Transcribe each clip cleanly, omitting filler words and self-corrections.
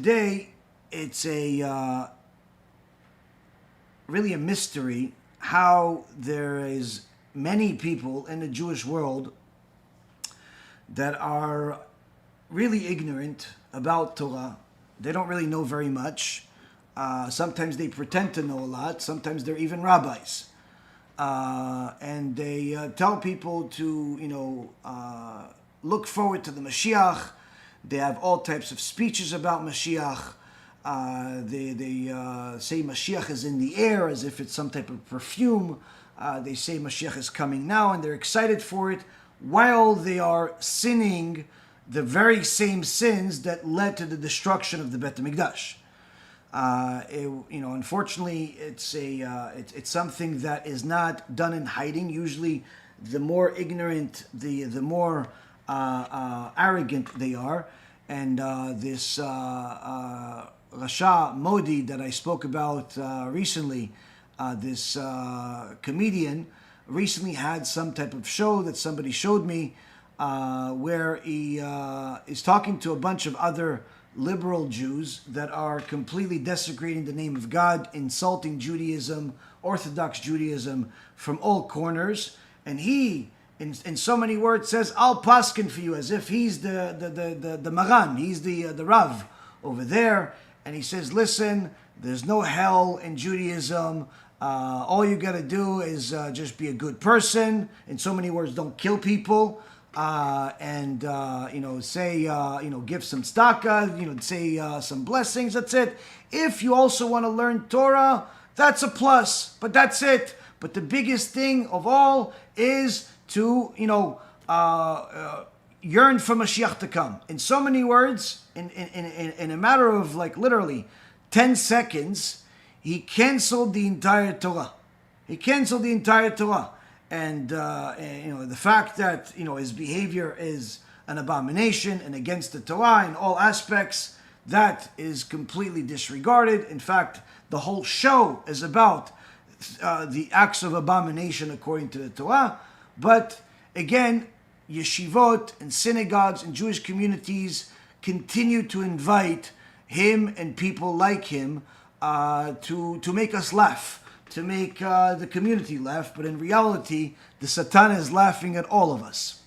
today it's really a mystery how there is many people in the Jewish world that are really ignorant about Torah. They don't really know very much. Sometimes they pretend to know a lot. Sometimes they're even rabbis. And they tell people to, look forward to the Mashiach. They have all types of speeches about Mashiach. They say Mashiach is in the air as if it's some type of perfume. They say Mashiach is coming now and they're excited for it, while they are sinning the very same sins that led to the destruction of the Bet HaMikdash. Unfortunately, it's something that is not done in hiding. Usually, the more ignorant, the more arrogant they are. And this Rasha Modi that I spoke about recently, this comedian, recently had some type of show that somebody showed me where he is talking to a bunch of other liberal Jews that are completely desecrating the name of God, insulting Judaism, Orthodox Judaism from all corners. And he, in so many words, says, I'll paskin for you, as if he's the Maran, he's the Rav over there. And he says, listen, there's no hell in Judaism. All you got to do is just be a good person. In so many words, don't kill people. Say, give some tzedakah, say some blessings. That's it. If you also want to learn Torah, that's a plus, but that's it. But the biggest thing of all is to, yearn for Mashiach to come. In so many words, in a matter of literally 10 seconds, he canceled the entire Torah. And the fact that his behavior is an abomination and against the Torah in all aspects, that is completely disregarded. In fact, the whole show is about the acts of abomination according to the Torah. But again, yeshivot and synagogues and Jewish communities continue to invite him and people like him to make us laugh, to make the community laugh, but in reality, the Satan is laughing at all of us.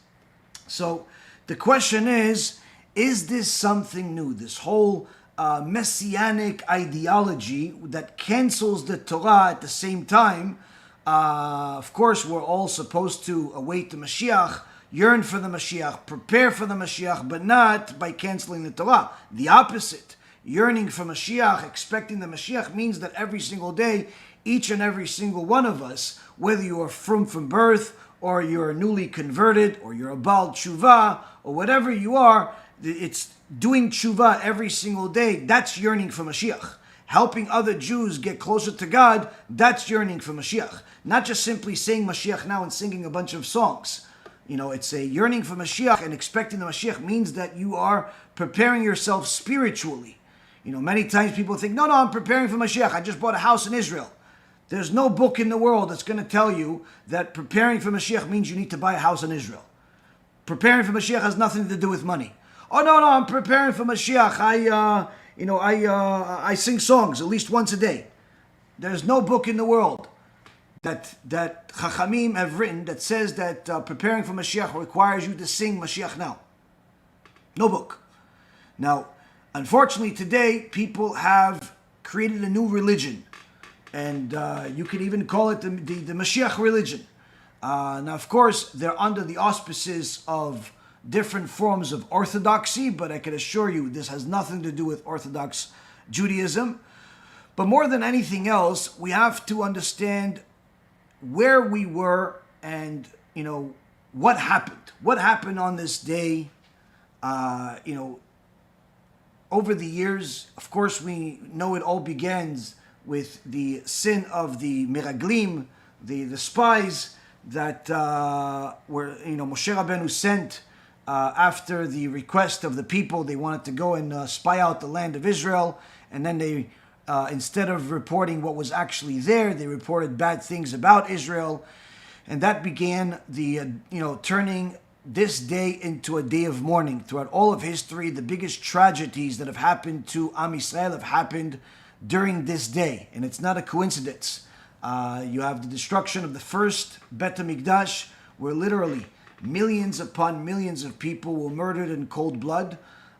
So the question is this something new? This whole messianic ideology that cancels the Torah at the same time. Of course, we're all supposed to await the Mashiach, yearn for the Mashiach, prepare for the Mashiach, but not by canceling the Torah. The opposite. Yearning for Mashiach, expecting the Mashiach, means that every single day, each and every single one of us, whether you are from birth, or you're newly converted, or you're a Baal Tshuva, or whatever you are, it's doing Tshuva every single day. That's yearning for Mashiach. Helping other Jews get closer to God, that's yearning for Mashiach. Not just simply saying Mashiach now and singing a bunch of songs. It's a yearning for Mashiach, and expecting the Mashiach means that you are preparing yourself spiritually. Many times people think, no, I'm preparing for Mashiach. I just bought a house in Israel. There's no book in the world that's going to tell you that preparing for Mashiach means you need to buy a house in Israel. Preparing for Mashiach has nothing to do with money. Oh, no, I'm preparing for Mashiach. I sing songs at least once a day. There's no book in the world that Chachamim have written that says that preparing for Mashiach requires you to sing Mashiach now. No book. Now, unfortunately, today, people have created a new religion. And you could even call it the Mashiach religion. Now, of course, they're under the auspices of different forms of orthodoxy, but I can assure you this has nothing to do with Orthodox Judaism. But more than anything else, we have to understand where we were and, what happened. What happened on this day, over the years. Of course, we know it all begins with the sin of the Meraglim, the spies that were, Moshe Rabbeinu sent after the request of the people. They wanted to go and spy out the land of Israel, and then they, instead of reporting what was actually there, they reported bad things about Israel, and that began the, turning this day into a day of mourning. Throughout all of history, the biggest tragedies that have happened to Am Yisrael have happened during this day. And it's not a coincidence. You have the destruction of the first Bet HaMikdash, where literally millions upon millions of people were murdered in cold blood.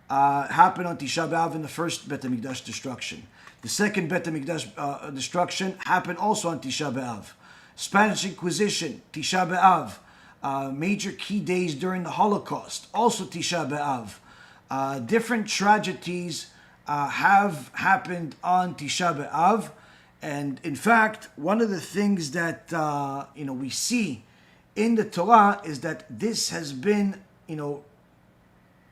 Happened on Tisha B'Av in the first Bet HaMikdash destruction. The second Bet HaMikdash destruction happened also on Tisha B'Av. Spanish Inquisition, Tisha B'Av. Major key days during the Holocaust, also Tisha B'Av. Different tragedies have happened on Tisha B'Av. And in fact, one of the things that we see in the Torah is that this has been,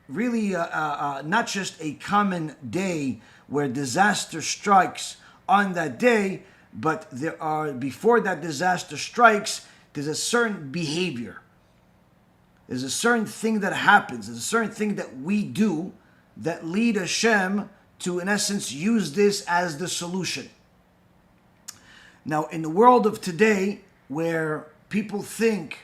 really not just a common day where disaster strikes on that day, but before that disaster strikes, there's a certain behavior. There's a certain thing that happens. There's a certain thing that we do that lead Hashem to, in essence, use this as the solution. Now, in the world of today, where people think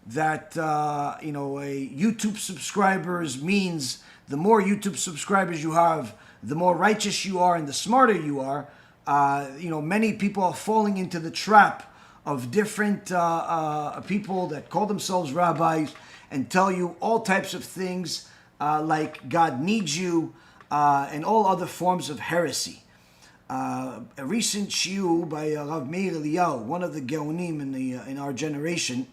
that a YouTube subscribers means the more YouTube subscribers you have, the more righteous you are and the smarter you are, many people are falling into the trap of different people that call themselves rabbis and tell you all types of things like God needs you and all other forms of heresy. A recent shiur by Rav Meir Eliyahu, one of the Geonim in our generation,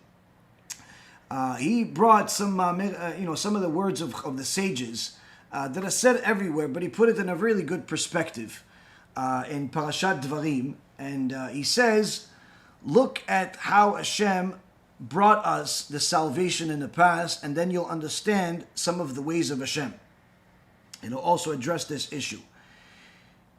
he brought some of the words of the sages that are said everywhere, but he put it in a really good perspective in Parashat Dvarim, and he says, look at how Hashem brought us the salvation in the past, and then you'll understand some of the ways of Hashem. And he'll also address this issue.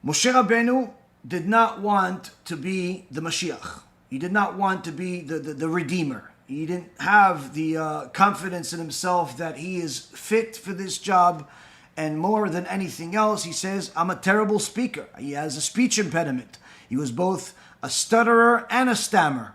Moshe Rabbeinu did not want to be the Mashiach. He did not want to be the Redeemer. He didn't have the confidence in himself that he is fit for this job. And more than anything else, he says, I'm a terrible speaker. He has a speech impediment. He was both a stutterer and a stammer.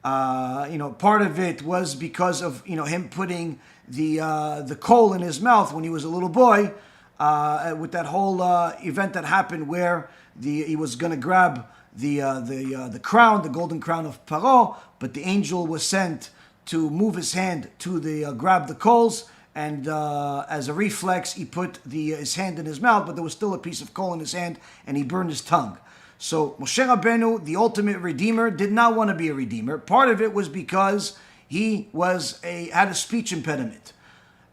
Part of it was because of him putting the coal in his mouth when he was a little boy, with that whole event that happened where he was going to grab the crown, the golden crown of Paro, but the angel was sent to move his hand to grab the coals, and as a reflex, he put his hand in his mouth, but there was still a piece of coal in his hand, and he burned his tongue. So Moshe Rabbeinu, the ultimate redeemer, did not want to be a redeemer. Part of it was because he had a speech impediment.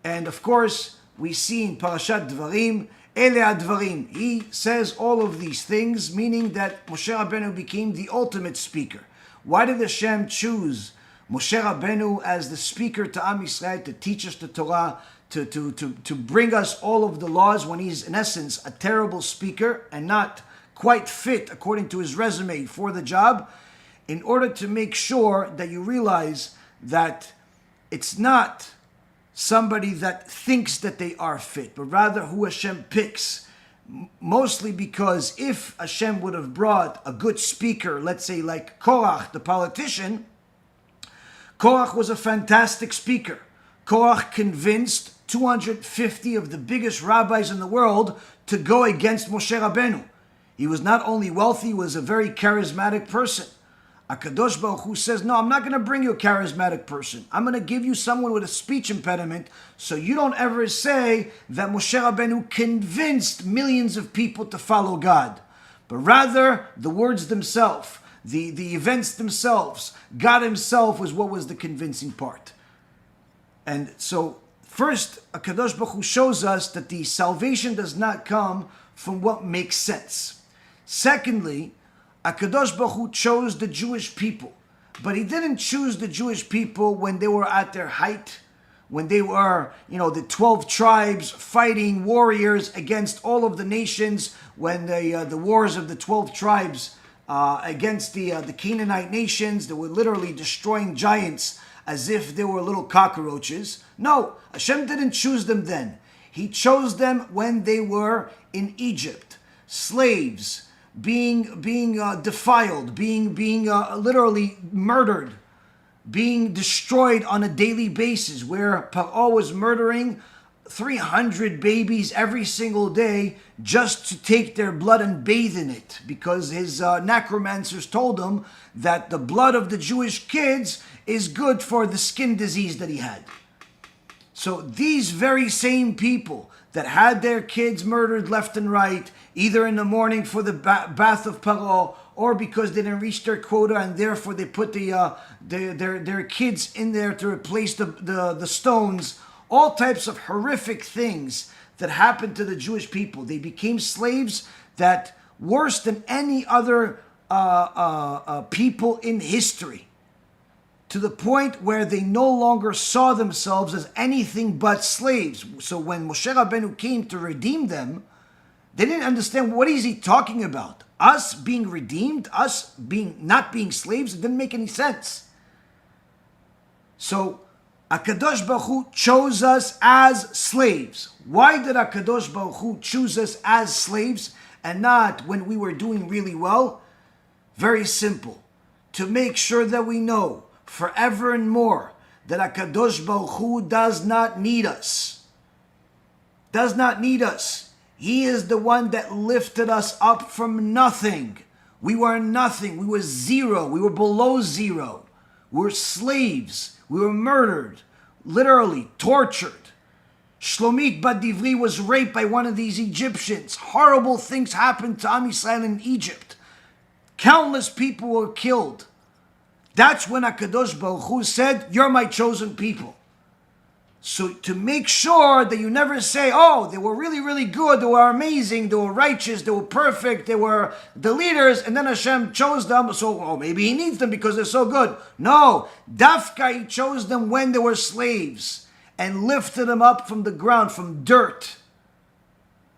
And of course, we see in Parashat Dvarim, Ele Advarim. He says all of these things, meaning that Moshe Rabbeinu became the ultimate speaker. Why did Hashem choose Moshe Rabbeinu as the speaker to Am Yisrael, to teach us the Torah, to bring us all of the laws, when he's in essence a terrible speaker and not quite fit according to his resume for the job? In order to make sure that you realize that it's not somebody that thinks that they are fit, but rather who Hashem picks. Mostly because if Hashem would have brought a good speaker, let's say like Korach, the politician, Korach was a fantastic speaker. Korach convinced 250 of the biggest rabbis in the world to go against Moshe Rabbeinu. He was not only wealthy, he was a very charismatic person. Kadosh Baruch Hu says, no, I'm not going to bring you a charismatic person. I'm going to give you someone with a speech impediment, so you don't ever say that Moshe Rabbeinu convinced millions of people to follow God. But rather, the words themselves, the events themselves, God himself was what was the convincing part. And so, first, Kadosh Baruch Hu shows us that the salvation does not come from what makes sense. Secondly, Kadosh Baruch Hu chose the Jewish people, but he didn't choose the Jewish people when they were at their height, when they were, the 12 tribes fighting warriors against all of the nations, when the wars of the 12 tribes against the Canaanite nations, they were literally destroying giants as if they were little cockroaches. No, Hashem didn't choose them then. He chose them when they were in Egypt, slaves, being defiled, being literally murdered. being destroyed on a daily basis, where Paro was murdering 300 babies every single day just to take their blood and bathe in it, because his necromancers told him that the blood of the Jewish kids is good for the skin disease that he had. So these very same people that had their kids murdered left and right, either in the morning for the bath of Paro, or because they didn't reach their quota and therefore they put their kids in there to replace the stones, all types of horrific things that happened to the Jewish people. They became slaves that worse than any other people in history, to the point where they no longer saw themselves as anything but slaves. So when Moshe Rabbeinu came to redeem them, they didn't understand, what is he talking about? Us being redeemed, us not being slaves, it didn't make any sense. So Kadosh Baruch Hu chose us as slaves. Why did Kadosh Baruch Hu choose us as slaves and not when we were doing really well? Very simple. To make sure that we know forever and more that Kadosh Baruch Hu does not need us. Does not need us. He is the one that lifted us up from nothing. We were nothing. We were zero. We were below zero. We were slaves. We were murdered. Literally tortured. Shlomit Bat Divri was raped by one of these Egyptians. Horrible things happened to Am Yisrael in Egypt. Countless people were killed. That's when Kadosh Baruch Hu said, "You're my chosen people." So to make sure that you never say, "Oh, they were really, really good, they were amazing, they were righteous, they were perfect, they were the leaders, and then Hashem chose them, so maybe He needs them because they're so good." No, Dafka, He chose them when they were slaves and lifted them up from the ground, from dirt,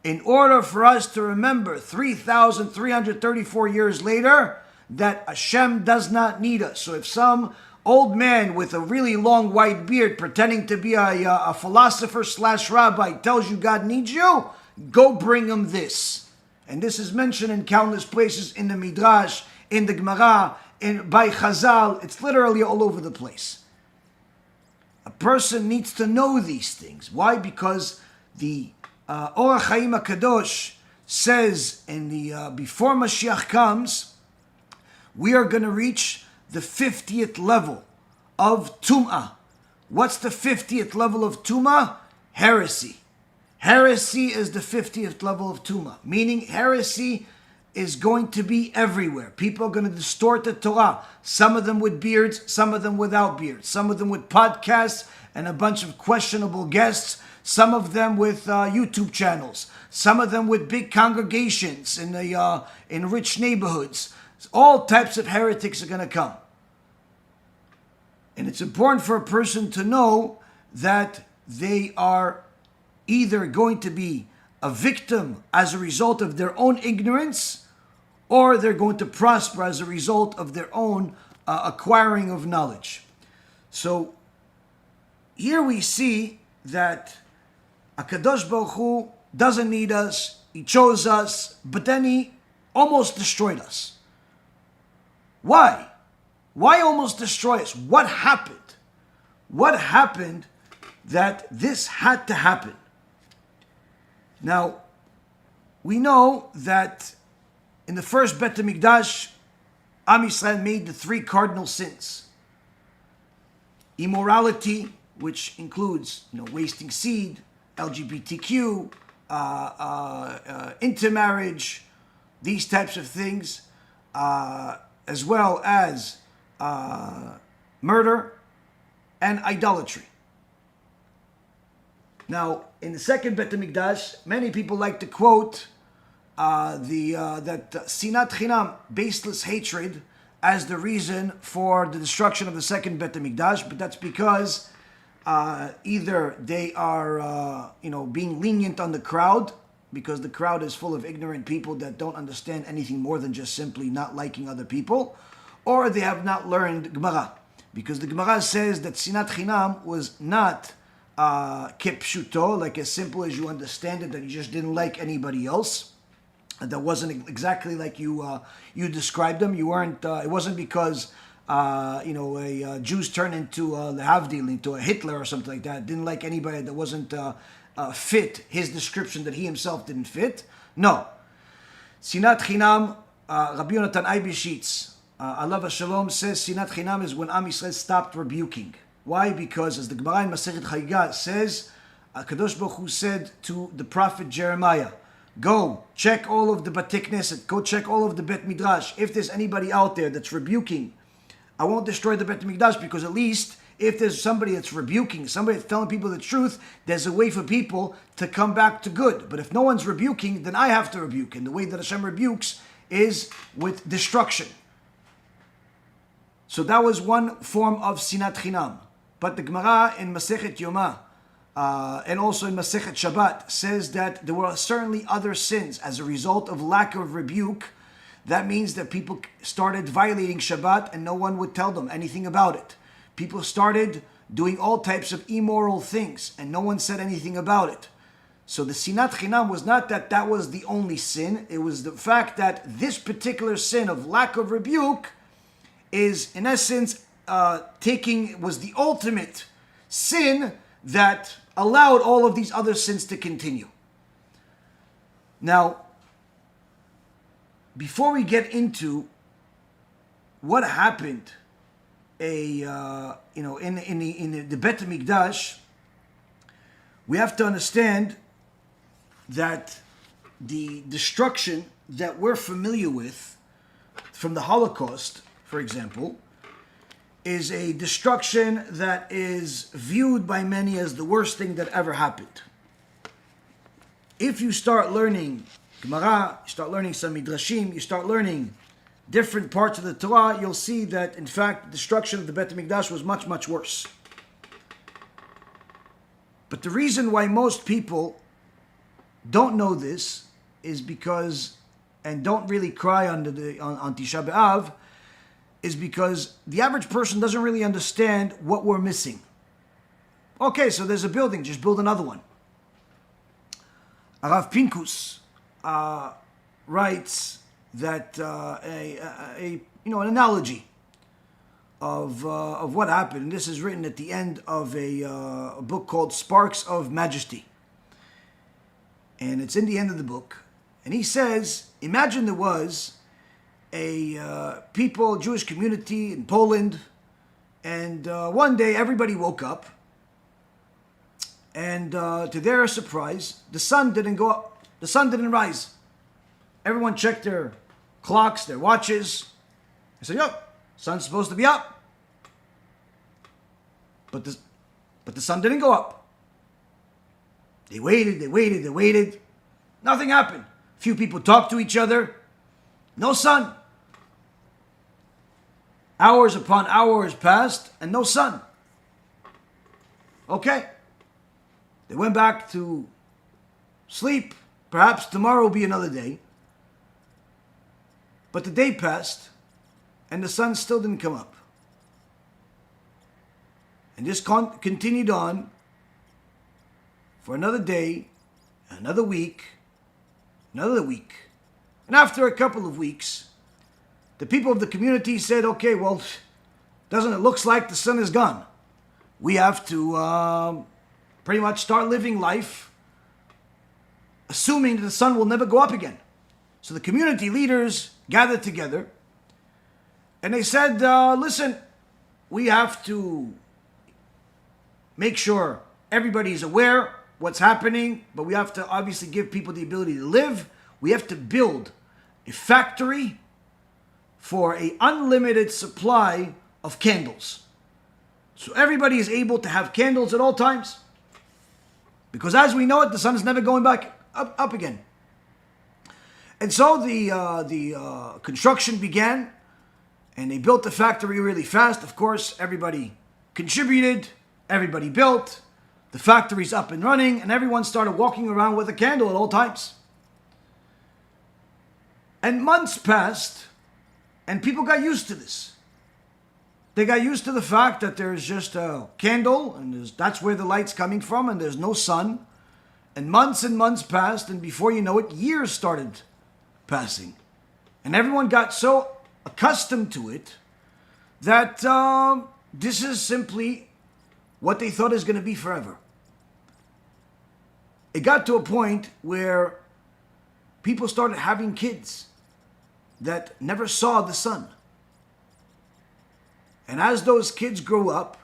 in order for us to remember 3,334 years later that Hashem does not need us. So if some old man with a really long white beard pretending to be a philosopher / rabbi tells you God needs you, go bring him this. And this is mentioned in countless places in the Midrash, in the Gemara, by Chazal. It's literally all over the place. A person needs to know these things. Why? Because the Or HaChaim HaKadosh says in the before Mashiach comes, we are going to reach the 50th level of Tum'ah. What's the 50th level of Tum'ah? Heresy. Heresy is the 50th level of Tum'ah, meaning heresy is going to be everywhere. People are going to distort the Torah. Some of them with beards, some of them without beards, some of them with podcasts and a bunch of questionable guests, some of them with YouTube channels, some of them with big congregations in rich neighborhoods. All types of heretics are going to come. And it's important for a person to know that they are either going to be a victim as a result of their own ignorance, or they're going to prosper as a result of their own acquiring of knowledge. So here we see that Kadosh Baruch Hu doesn't need us. He chose us, but then He almost destroyed us. Why? Why almost destroy us? What happened? What happened that this had to happen? Now, we know that in the first Bet HaMikdash, Am Yisrael made the 3 cardinal sins. Immorality, which includes wasting seed, LGBTQ, intermarriage, these types of things, as well as murder and idolatry. Now, in the second Bet HaMikdash, many people like to quote that sinat chinam, baseless hatred, as the reason for the destruction of the second Bet HaMikdash, but that's because either they are being lenient on the crowd, because the crowd is full of ignorant people that don't understand anything more than just simply not liking other people, or they have not learned Gemara, because the Gemara says that sinat chinam was not kepshuto, like as simple as you understand it, that you just didn't like anybody else, that wasn't exactly like you described them. You weren't. It wasn't because Jews turned into lehavdil, into a Hitler or something like that. Didn't like anybody that wasn't fit his description that he himself didn't fit. No. Sinat Chinam, Rabbi Yonatan Eibeshitz, Allah Shalom, says Sinat Chinam is when Am Yisrael stopped rebuking. Why? Because as the Gemara in Masechet Chagigah says, Kadosh Baruch Hu said to the prophet Jeremiah, go check all of the Bate Knesset, go check all of the Bet Midrash. If there's anybody out there that's rebuking, I won't destroy the Bet Midrash, because at least if there's somebody that's rebuking, somebody that's telling people the truth, there's a way for people to come back to good. But if no one's rebuking, then I have to rebuke. And the way that Hashem rebukes is with destruction. So that was one form of Sinat Chinam. But the Gemara in Masechet Yomah, and also in Masechet Shabbat, says that there were certainly other sins as a result of lack of rebuke. That means that people started violating Shabbat and no one would tell them anything about it. People started doing all types of immoral things and no one said anything about it. So the Sinat Chinam was not that that was the only sin. It was the fact that this particular sin of lack of rebuke is, in essence, was the ultimate sin that allowed all of these other sins to continue. Now, before we get into what happened, in the Bet Mikdash, we have to understand that the destruction that we're familiar with from the Holocaust, for example, is a destruction that is viewed by many as the worst thing that ever happened. If you start learning Gemara, you start learning some Midrashim, you start learning different parts of the Torah, you'll see that, in fact, the destruction of the Bet HaMikdash was much, much worse. But the reason why most people don't know this is because, and don't really cry on Tisha B'Av, is because the average person doesn't really understand what we're missing. Okay, so there's a building, just build another one. Arav Pinkus writes that an analogy of what happened. And this is written at the end of a book called Sparks of Majesty. And it's in the end of the book. And he says, imagine there was a Jewish community in Poland, and one day everybody woke up, and to their surprise, the sun didn't go up, the sun didn't rise. Everyone checked their clocks, their watches. They said, "Yep, sun's supposed to be up," but the sun didn't go up. They waited. Nothing happened. A few people talked to each other. No sun. Hours upon hours passed and no sun. Okay. They went back to sleep. Perhaps tomorrow will be another day. But the day passed and the sun still didn't come up. And this continued on for another day, another week. And after a couple of weeks, the people of the community said, okay, well, looks like the sun is gone. We have to pretty much start living life assuming that the sun will never go up again. So the community leaders gathered together and they said, listen, we have to make sure everybody's aware what's happening, but we have to obviously give people the ability to live. We have to build a factory for an unlimited supply of candles. So everybody is able to have candles at all times. Because as we know it, the sun is never going back up again. And so the construction began, and they built the factory really fast. Of course, everybody contributed, everybody built, the factory's up and running, and everyone started walking around with a candle at all times. And months passed, and people got used to this. They got used to the fact that there's just a candle, and that's where the light's coming from, and there's no sun. And months passed, and before you know it, years started passing. And everyone got so accustomed to it that this is simply what they thought is going to be forever. It got to a point where people started having kids that never saw the sun. And as those kids grew up,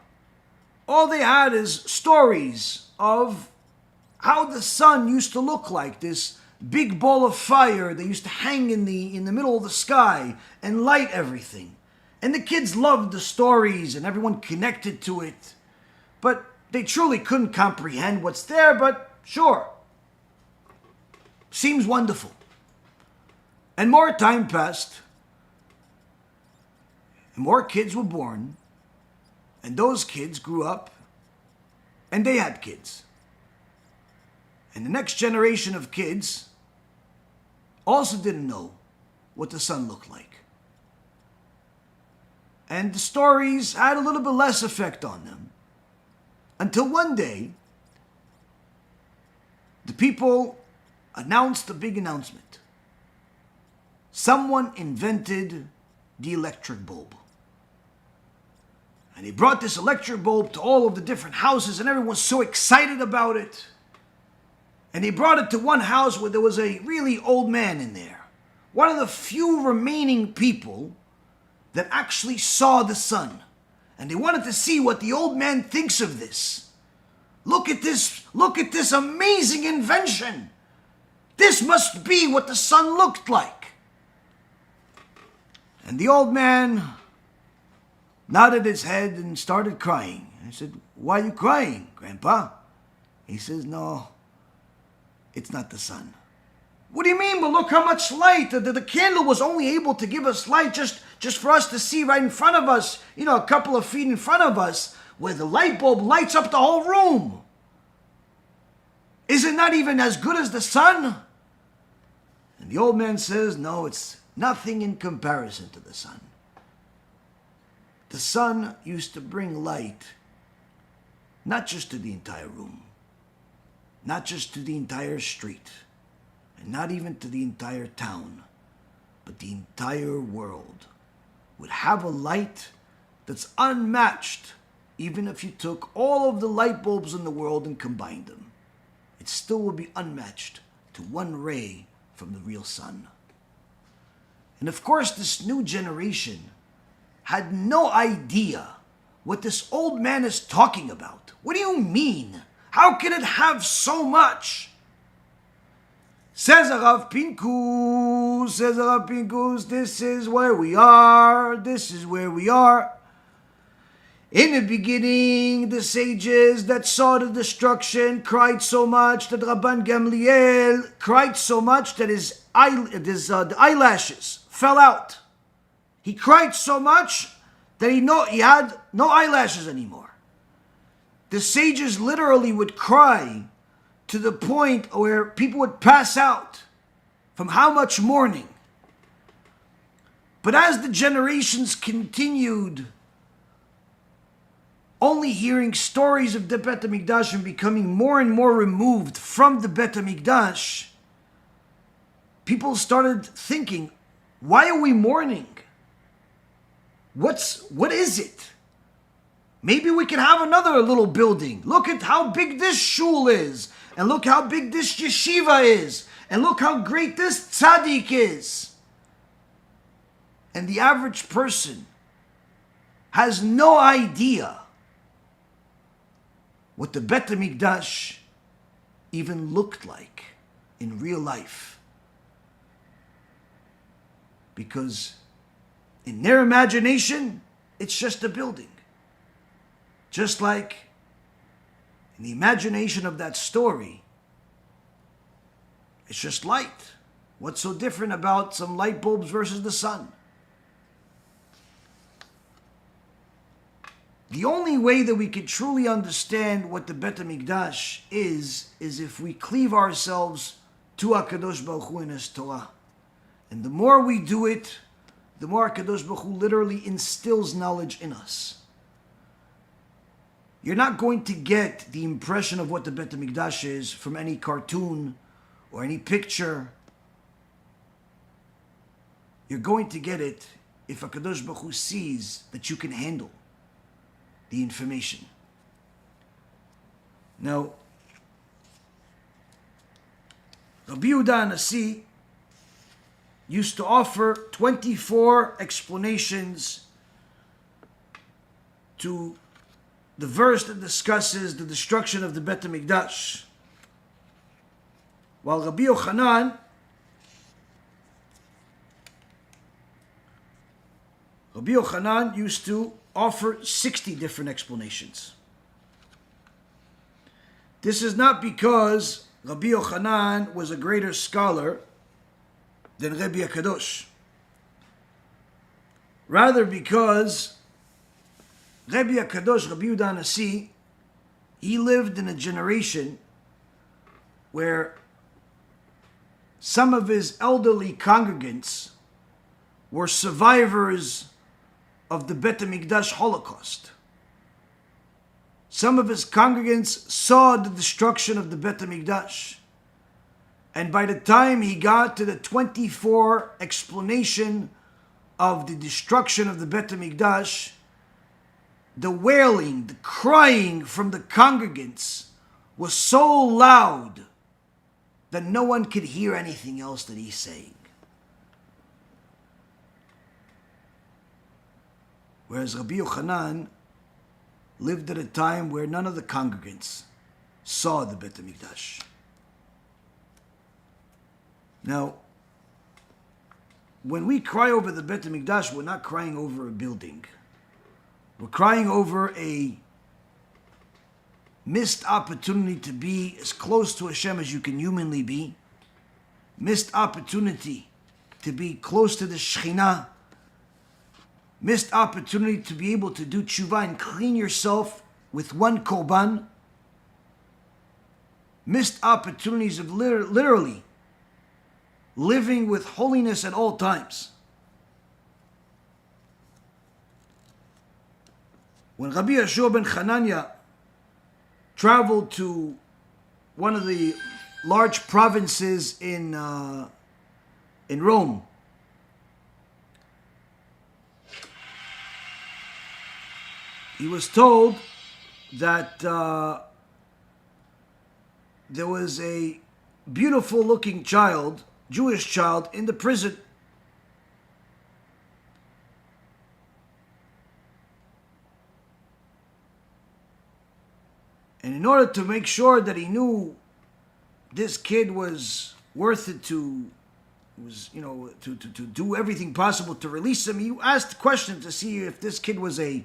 all they had is stories of how the sun used to look like, this big ball of fire that used to hang in the middle of the sky and light everything. And the kids loved the stories and everyone connected to it. But they truly couldn't comprehend what's there, but sure. Seems wonderful. And more time passed. And more kids were born. And those kids grew up. And they had kids. And the next generation of kids also didn't know what the sun looked like. And the stories had a little bit less effect on them. Until one day, the people announced a big announcement. Someone invented the electric bulb. And they brought this electric bulb to all of the different houses, and everyone was so excited about it. And they brought it to one house where there was a really old man in there. One of the few remaining people that actually saw the sun. And they wanted to see what the old man thinks of this. Look at this amazing invention. This must be what the sun looked like. And the old man nodded his head and started crying. I said, "Why are you crying, Grandpa?" He says, "No, it's not the sun." "What do you mean? But look how much light. The candle was only able to give us light just for us to see right in front of us, a couple of feet in front of us, where the light bulb lights up the whole room. Is it not even as good as the sun?" And the old man says, "No, it's nothing in comparison to the sun. The sun used to bring light, not just to the entire room, not just to the entire street, and not even to the entire town, but the entire world would have a light that's unmatched. Even if you took all of the light bulbs in the world and combined them, it still would be unmatched to one ray from the real sun." And of course, this new generation had no idea what this old man is talking about. "What do you mean? How can it have so much?" Says Rav Pinkus, this is where we are. In the beginning, the sages that saw the destruction cried so much that Rabban Gamliel cried so much that the eyelashes fell out. He cried so much that he had no eyelashes anymore. The sages literally would cry to the point where people would pass out from how much mourning. But as the generations continued, only hearing stories of the Bet HaMikdash and becoming more and more removed from the Bet HaMikdash, people started thinking, why are we mourning? What is it? Maybe we can have another little building. Look at how big this shul is. And look how big this yeshiva is. And look how great this tzaddik is. And the average person has no idea what the Bet HaMikdash even looked like in real life. Because in their imagination, it's just a building. Just like in the imagination of that story, it's just light. What's so different about some light bulbs versus the sun? The only way that we can truly understand what the Bet HaMikdash is if we cleave ourselves to Kadosh Baruj Hu and His Torah. And the more we do it, the more Kadosh Baruj Hu literally instills knowledge in us. You're not going to get the impression of what the Bet HaMikdash is from any cartoon or any picture. You're going to get it if a Kadosh Baruch Hu sees that you can handle the information. Now, Rabbi Yehuda Nasi used to offer 24 explanations to the verse that discusses the destruction of the Bet HaMikdash. While Rabbi Yochanan used to offer 60 different explanations. This is not because Rabbi Yochanan was a greater scholar than Rabbi HaKadosh. Rather because Rabbi HaKadosh, Rabbi Yehuda Nasi, he lived in a generation where some of his elderly congregants were survivors of the Bet HaMikdash Holocaust. Some of his congregants saw the destruction of the Bet HaMikdash. And by the time he got to the 24 explanation of the destruction of the Bet HaMikdash, the wailing, the crying from the congregants was so loud that no one could hear anything else that he's saying. Whereas Rabbi Yochanan lived at a time where none of the congregants saw the Bet HaMikdash. Now, when we cry over the Bet HaMikdash, we're not crying over a building. We're crying over a missed opportunity to be as close to Hashem as you can humanly be. Missed opportunity to be close to the Shekhinah. Missed opportunity to be able to do tshuva and clean yourself with one korban. Missed opportunities of literally living with holiness at all times. When Rabbi Yeshua ben Chananya traveled to one of the large provinces in Rome, he was told that there was a beautiful looking child, Jewish child, in the prison. And in order to make sure that he knew this kid was worth it to do everything possible to release him, he asked questions to see if this kid was a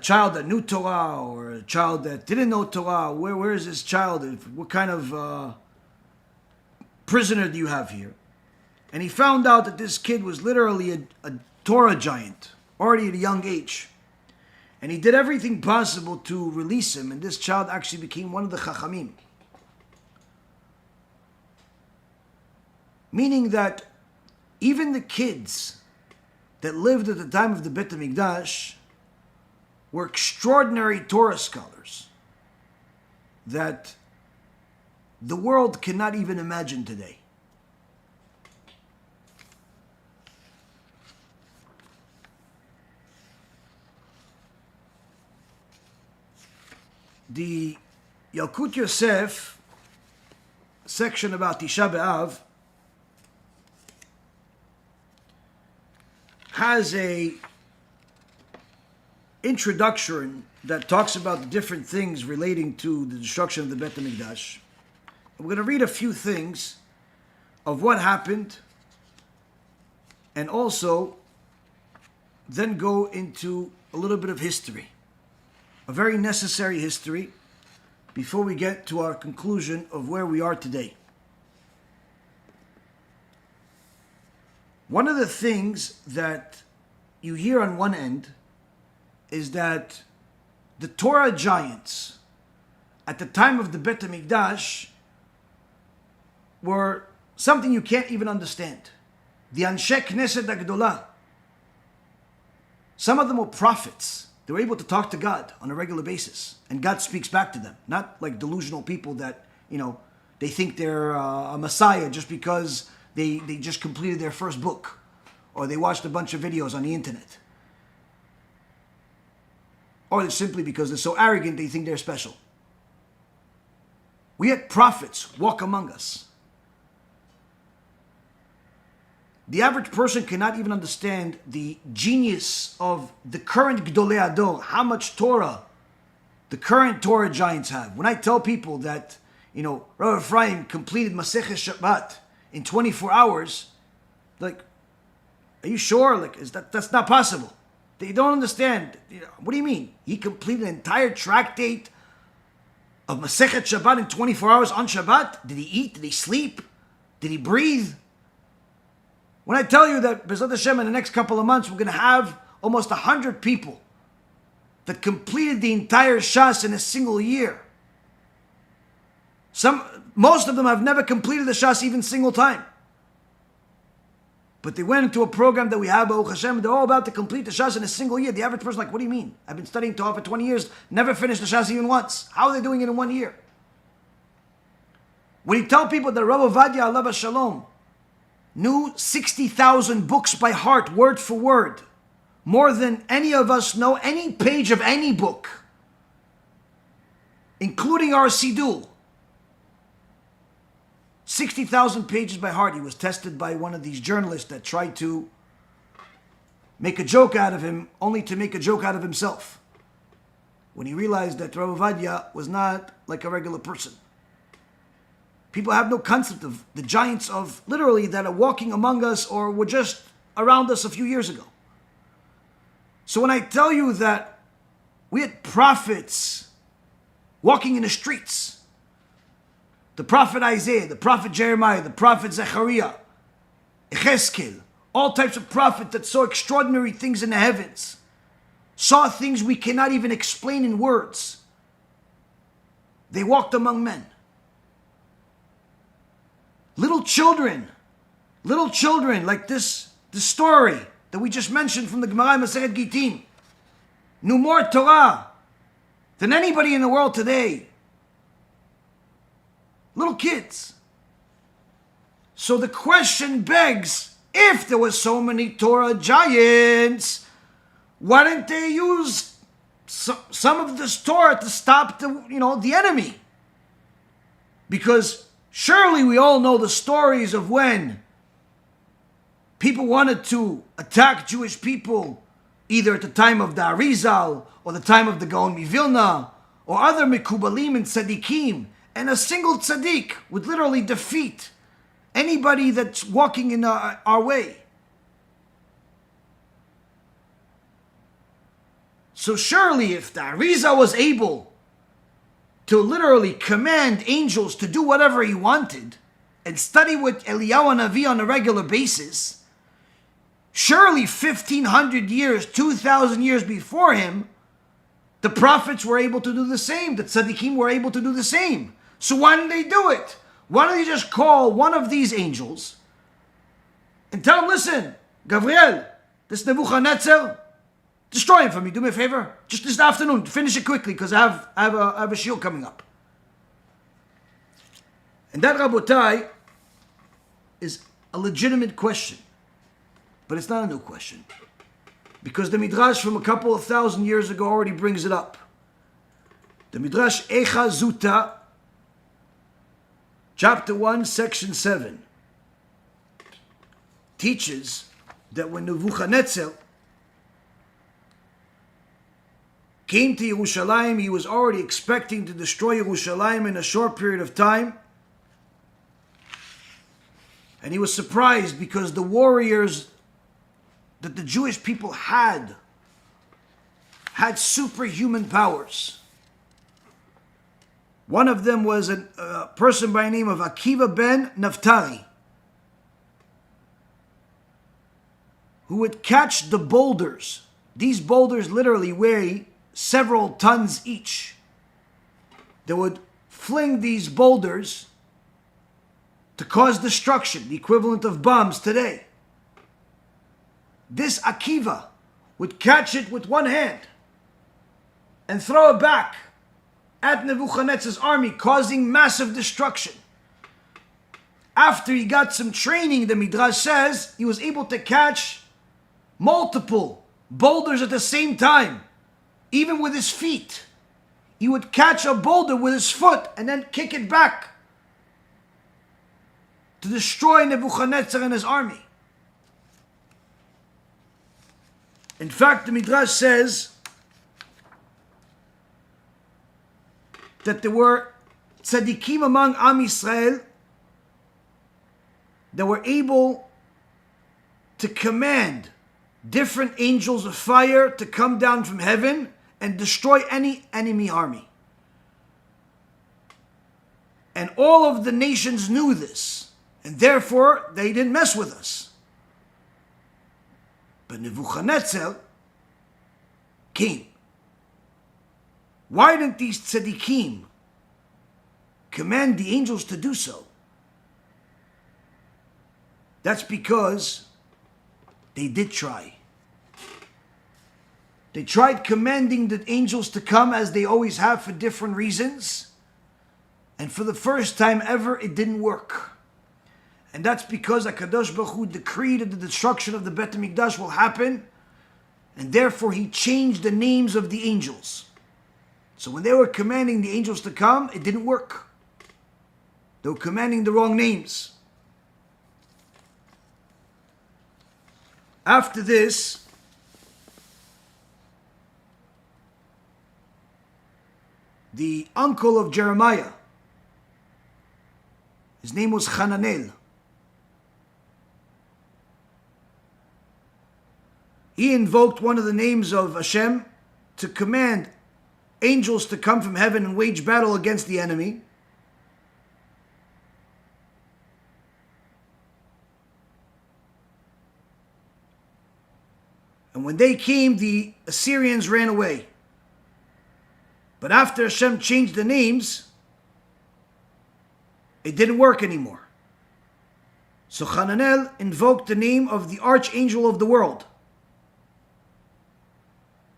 child that knew Torah or a child that didn't know Torah. Where is this child? What kind of prisoner do you have here? And he found out that this kid was literally a Torah giant, already at a young age. And he did everything possible to release him, and this child actually became one of the Chachamim. Meaning that even the kids that lived at the time of the Bet HaMikdash were extraordinary Torah scholars that the world cannot even imagine today. The Yalkut Yosef section about Tisha B'Av has a introduction that talks about the different things relating to the destruction of the Bet HaMikdash. We're going to read a few things of what happened and also then go into a little bit of history. A very necessary history before we get to our conclusion of where we are today. One of the things that you hear on one end is that the Torah giants at the time of the Bet HaMikdash were something you can't even understand. The Anshe Knesset HaGdolah. Some of them were prophets. They were able to talk to God on a regular basis, and God speaks back to them. Not like delusional people that, they think they're a Messiah just because they just completed their first book, or they watched a bunch of videos on the internet. Or it's simply because they're so arrogant they think they're special. We had prophets walk among us. The average person cannot even understand the genius of the current Gdolei Ador, how much Torah the current Torah giants have. When I tell people that, Rav Ephraim completed Masechet Shabbat in 24 hours, like, are you sure? Like, that's not possible. They don't understand. What do you mean? He completed an entire tractate of Masechet Shabbat in 24 hours on Shabbat? Did he eat? Did he sleep? Did he breathe? When I tell you that B'ezrat Hashem in the next couple of months we're going to have almost 100 people that completed the entire Shas in a single year. Most of them have never completed the Shas even single time. But they went into a program that we have, Baruch Hashem, they're all about to complete the Shas in a single year. The average person is like, what do you mean? I've been studying Torah for 20 years, never finished the Shas even once. How are they doing it in 1 year? When you tell people that Rabbi Ovadia, alav shalom, knew 60,000 books by heart, word for word, more than any of us know any page of any book, including our Siddur. 60,000 pages by heart. He was tested by one of these journalists that tried to make a joke out of him, only to make a joke out of himself, when he realized that Rav Ovadia was not like a regular person. People have no concept of the giants of literally that are walking among us or were just around us a few years ago. So when I tell you that we had prophets walking in the streets, the prophet Isaiah, the prophet Jeremiah, the prophet Zechariah, Yechezkel, all types of prophets that saw extraordinary things in the heavens, saw things we cannot even explain in words. They walked among men. Little children, like this story that we just mentioned from the Gemara Masechet Gittin, knew more Torah than anybody in the world today. Little kids. So the question begs, if there were so many Torah giants, why didn't they use some of this Torah to stop the enemy? Because surely we all know the stories of when people wanted to attack Jewish people, either at the time of the Arizal, or the time of the Gaon Mivilna, or other Mekubalim and Tzadikim, and a single Tzadik would literally defeat anybody that's walking in our way. So surely if the Arizal was able to literally command angels to do whatever he wanted, and study with Eliyahu Navi on a regular basis, surely 1,500 years, 2,000 years before him, the prophets were able to do the same. The tzaddikim were able to do the same. So why didn't they do it? Why don't they just call one of these angels and tell him, listen, Gabriel, this Nebuchadnezzar, destroy him for me. Do me a favor. Just this afternoon. Finish it quickly because I have a shiur coming up. And that, Rabotai, is a legitimate question. But it's not a new question. Because the Midrash from a couple of thousand years ago already brings it up. The Midrash Echa Zuta, chapter 1, section 7, teaches that when Nebuchadnezzar came to Yerushalayim, he was already expecting to destroy Yerushalayim in a short period of time. And he was surprised because the warriors that the Jewish people had superhuman powers. One of them was a person by the name of Akiva ben Naphtali, who would catch the boulders. These boulders literally weigh several tons each. They would fling these boulders to cause destruction, the equivalent of bombs today. This Akiva would catch it with one hand and throw it back at Nebuchadnezzar's army, causing massive destruction. after he got some training, the Midrash says, he was able to catch multiple boulders at the same time, even with his feet. He would catch a boulder with his foot and then kick it back to destroy Nebuchadnezzar and his army. In fact, the Midrash says that there were tzaddikim among Am Yisrael that were able to command different angels of fire to come down from heaven and destroy any enemy army. And all of the nations knew this, and therefore they didn't mess with us. But Nebuchadnezzar came. Why didn't these tzaddikim command the angels to do so? That's because they did try. They tried commanding the angels to come as they always have for different reasons. And for the first time ever, it didn't work. And that's because Kadosh Baruch Hu decreed that the destruction of the Beit HaMikdash will happen. And therefore he changed the names of the angels. So when they were commanding the angels to come, it didn't work. They were commanding the wrong names. After this, the uncle of Jeremiah, his name was Hananel. He invoked one of the names of Hashem to command angels to come from heaven and wage battle against the enemy. And when they came, the Assyrians ran away. But after Hashem changed the names, it didn't work anymore. So Hananel invoked the name of the archangel of the world,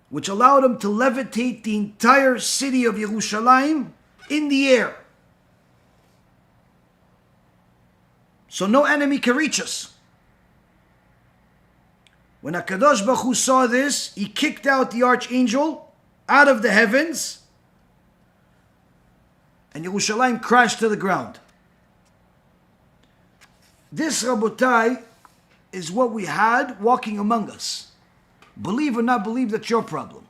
which allowed him to levitate the entire city of Yerushalayim in the air. So no enemy can reach us. When HaKadosh Baruch Hu saw this, he kicked out the archangel out of the heavens, and Yerushalayim crashed to the ground. This, Rabotai, is what we had walking among us. Believe or not believe, that's your problem.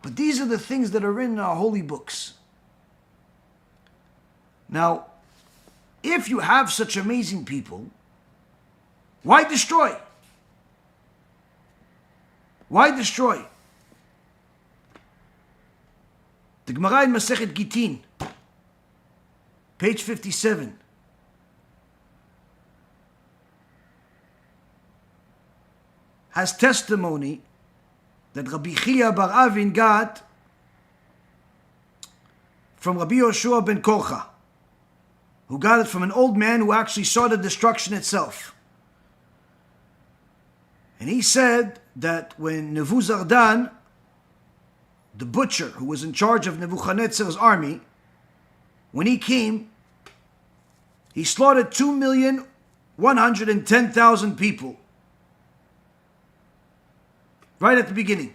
But these are the things that are written in our holy books. Now, if you have such amazing people, why destroy? Why destroy? The Gemara in Masechet Gittin, page 57. Has testimony that Rabbi Chia bar Avin got from Rabbi Yoshua ben Korcha, who got it from an old man who actually saw the destruction itself. And he said that when Nebuzaradan, the butcher who was in charge of Nebuchadnezzar's army, when he came, he slaughtered 2,110,000 people. Right at the beginning.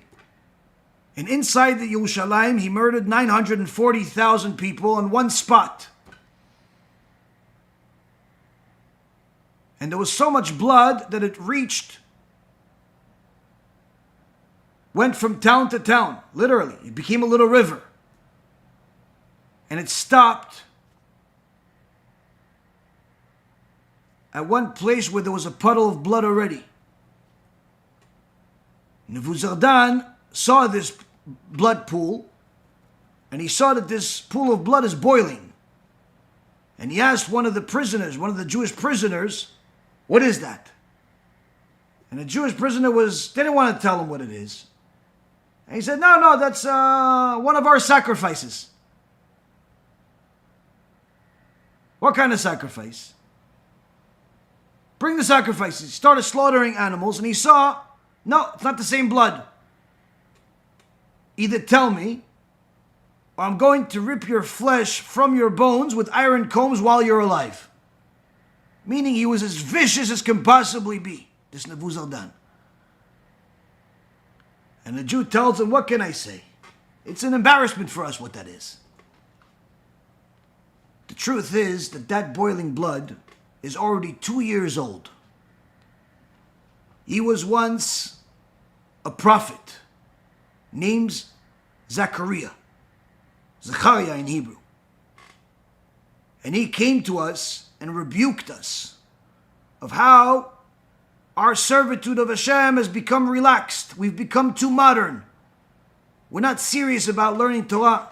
And inside the Yerushalayim, he murdered 940,000 people on one spot. And there was so much blood that it went from town to town, literally. It became a little river. And it stopped at one place where there was a puddle of blood already. Nebuzaradan saw this blood pool, and he saw that this pool of blood is boiling. And he asked one of the prisoners, one of the Jewish prisoners, what is that? And the Jewish prisoner didn't want to tell him what it is. And he said, no, that's one of our sacrifices. What kind of sacrifice? Bring the sacrifices. He started slaughtering animals, and he saw, no, it's not the same blood. Either tell me, or I'm going to rip your flesh from your bones with iron combs while you're alive. Meaning he was as vicious as can possibly be, this Nebuzaradan. And the Jew tells him, what can I say? It's an embarrassment for us what that is. The truth is that boiling blood is already 2 years old. He was once a prophet named Zechariah in Hebrew. And he came to us and rebuked us of how our servitude of Hashem has become relaxed. We've become too modern. We're not serious about learning Torah.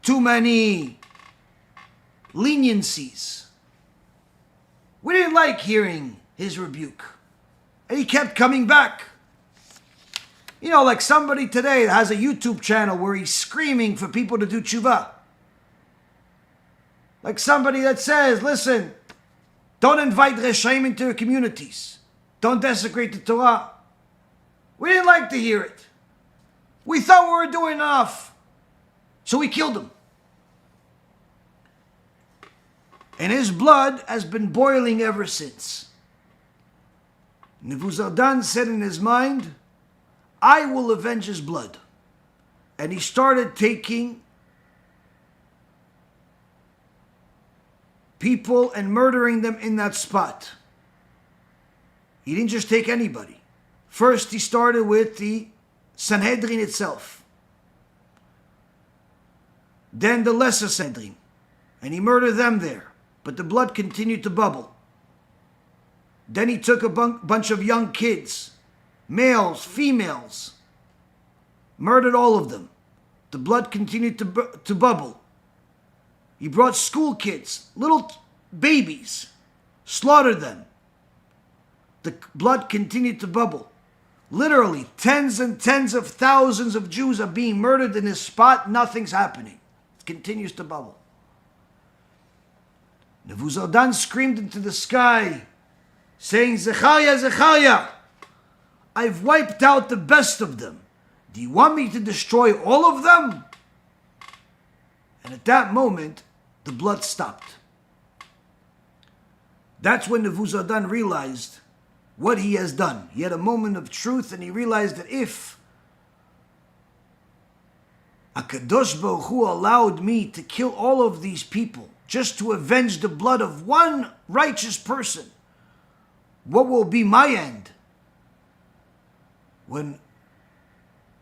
Too many leniencies. We didn't like hearing his rebuke. And he kept coming back. You know, like somebody today that has a YouTube channel where he's screaming for people to do tshuva. Like somebody that says, listen, don't invite Reshaim into your communities. Don't desecrate the Torah. We didn't like to hear it. We thought we were doing enough. So we killed him. And his blood has been boiling ever since. Nebuzaradan said in his mind, I will avenge his blood. And he started taking people and murdering them in that spot. He didn't just take anybody. First, he started with the Sanhedrin itself. Then the lesser Sanhedrin. And he murdered them there. But the blood continued to bubble. Then he took a bunch of young kids, males, females, murdered all of them. The blood continued to bubble. He brought school kids, little babies, slaughtered them. The blood continued to bubble. Literally, tens and tens of thousands of Jews are being murdered in this spot. Nothing's happening. It continues to bubble. Nebuzaradan screamed into the sky, saying, Zechariah, Zechariah, I've wiped out the best of them. Do you want me to destroy all of them? And at that moment, the blood stopped. That's when Nebuzaradan realized what he has done. He had a moment of truth and he realized that if Kadosh Baruch Hu allowed me to kill all of these people just to avenge the blood of one righteous person, what will be my end when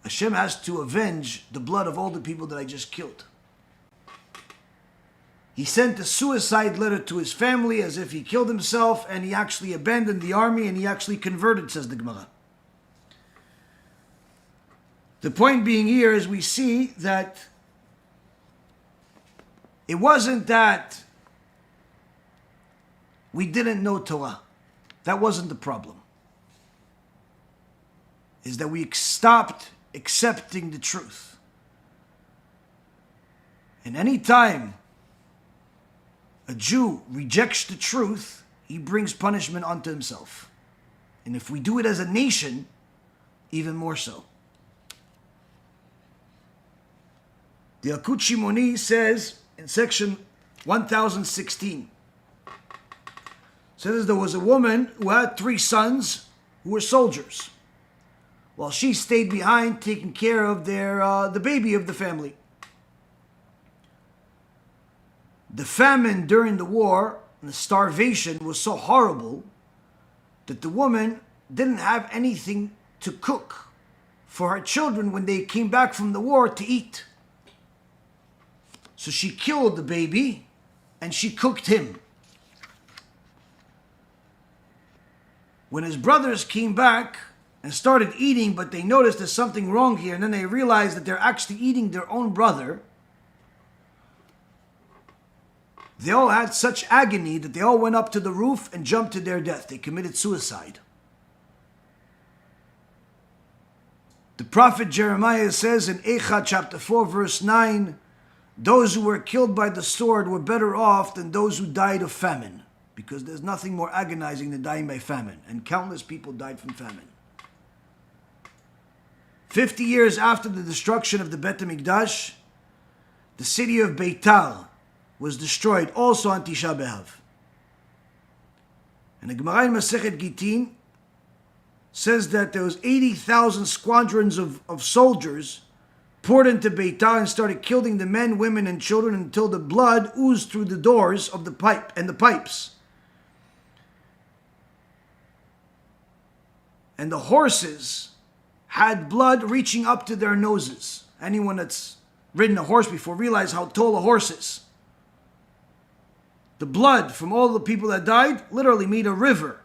Hashem has to avenge the blood of all the people that I just killed? He sent a suicide letter to his family as if he killed himself, and he actually abandoned the army and he actually converted, says the Gemara. The point being here is we see that it wasn't that we didn't know Torah. That wasn't the problem. Is that we stopped accepting the truth. And any time a Jew rejects the truth, he brings punishment onto himself. And if we do it as a nation, even more so. The Yalkut Shimoni says in section 1016, says there was a woman who had 3 sons who were soldiers, while she stayed behind taking care of the baby of the family. The famine during the war and the starvation was so horrible that the woman didn't have anything to cook for her children when they came back from the war to eat. So she killed the baby and she cooked him. When his brothers came back and started eating, but they noticed there's something wrong here, and then they realized that they're actually eating their own brother, they all had such agony that they all went up to the roof and jumped to their death. They committed suicide. The prophet Jeremiah says in Echad chapter 4 verse 9, those who were killed by the sword were better off than those who died of famine, because there's nothing more agonizing than dying by famine, and countless people died from famine. 50 years after the destruction of the Bet HaMikdash, the city of Beitar was destroyed, also on Tisha B'Av. And the Gemara in Masechet Gitin says that there was 80,000 squadrons of soldiers poured into Beitar and started killing the men, women, and children until the blood oozed through the doors of the pipes. And the horses had blood reaching up to their noses. Anyone that's ridden a horse before realize how tall a horse is. The blood from all the people that died literally made a river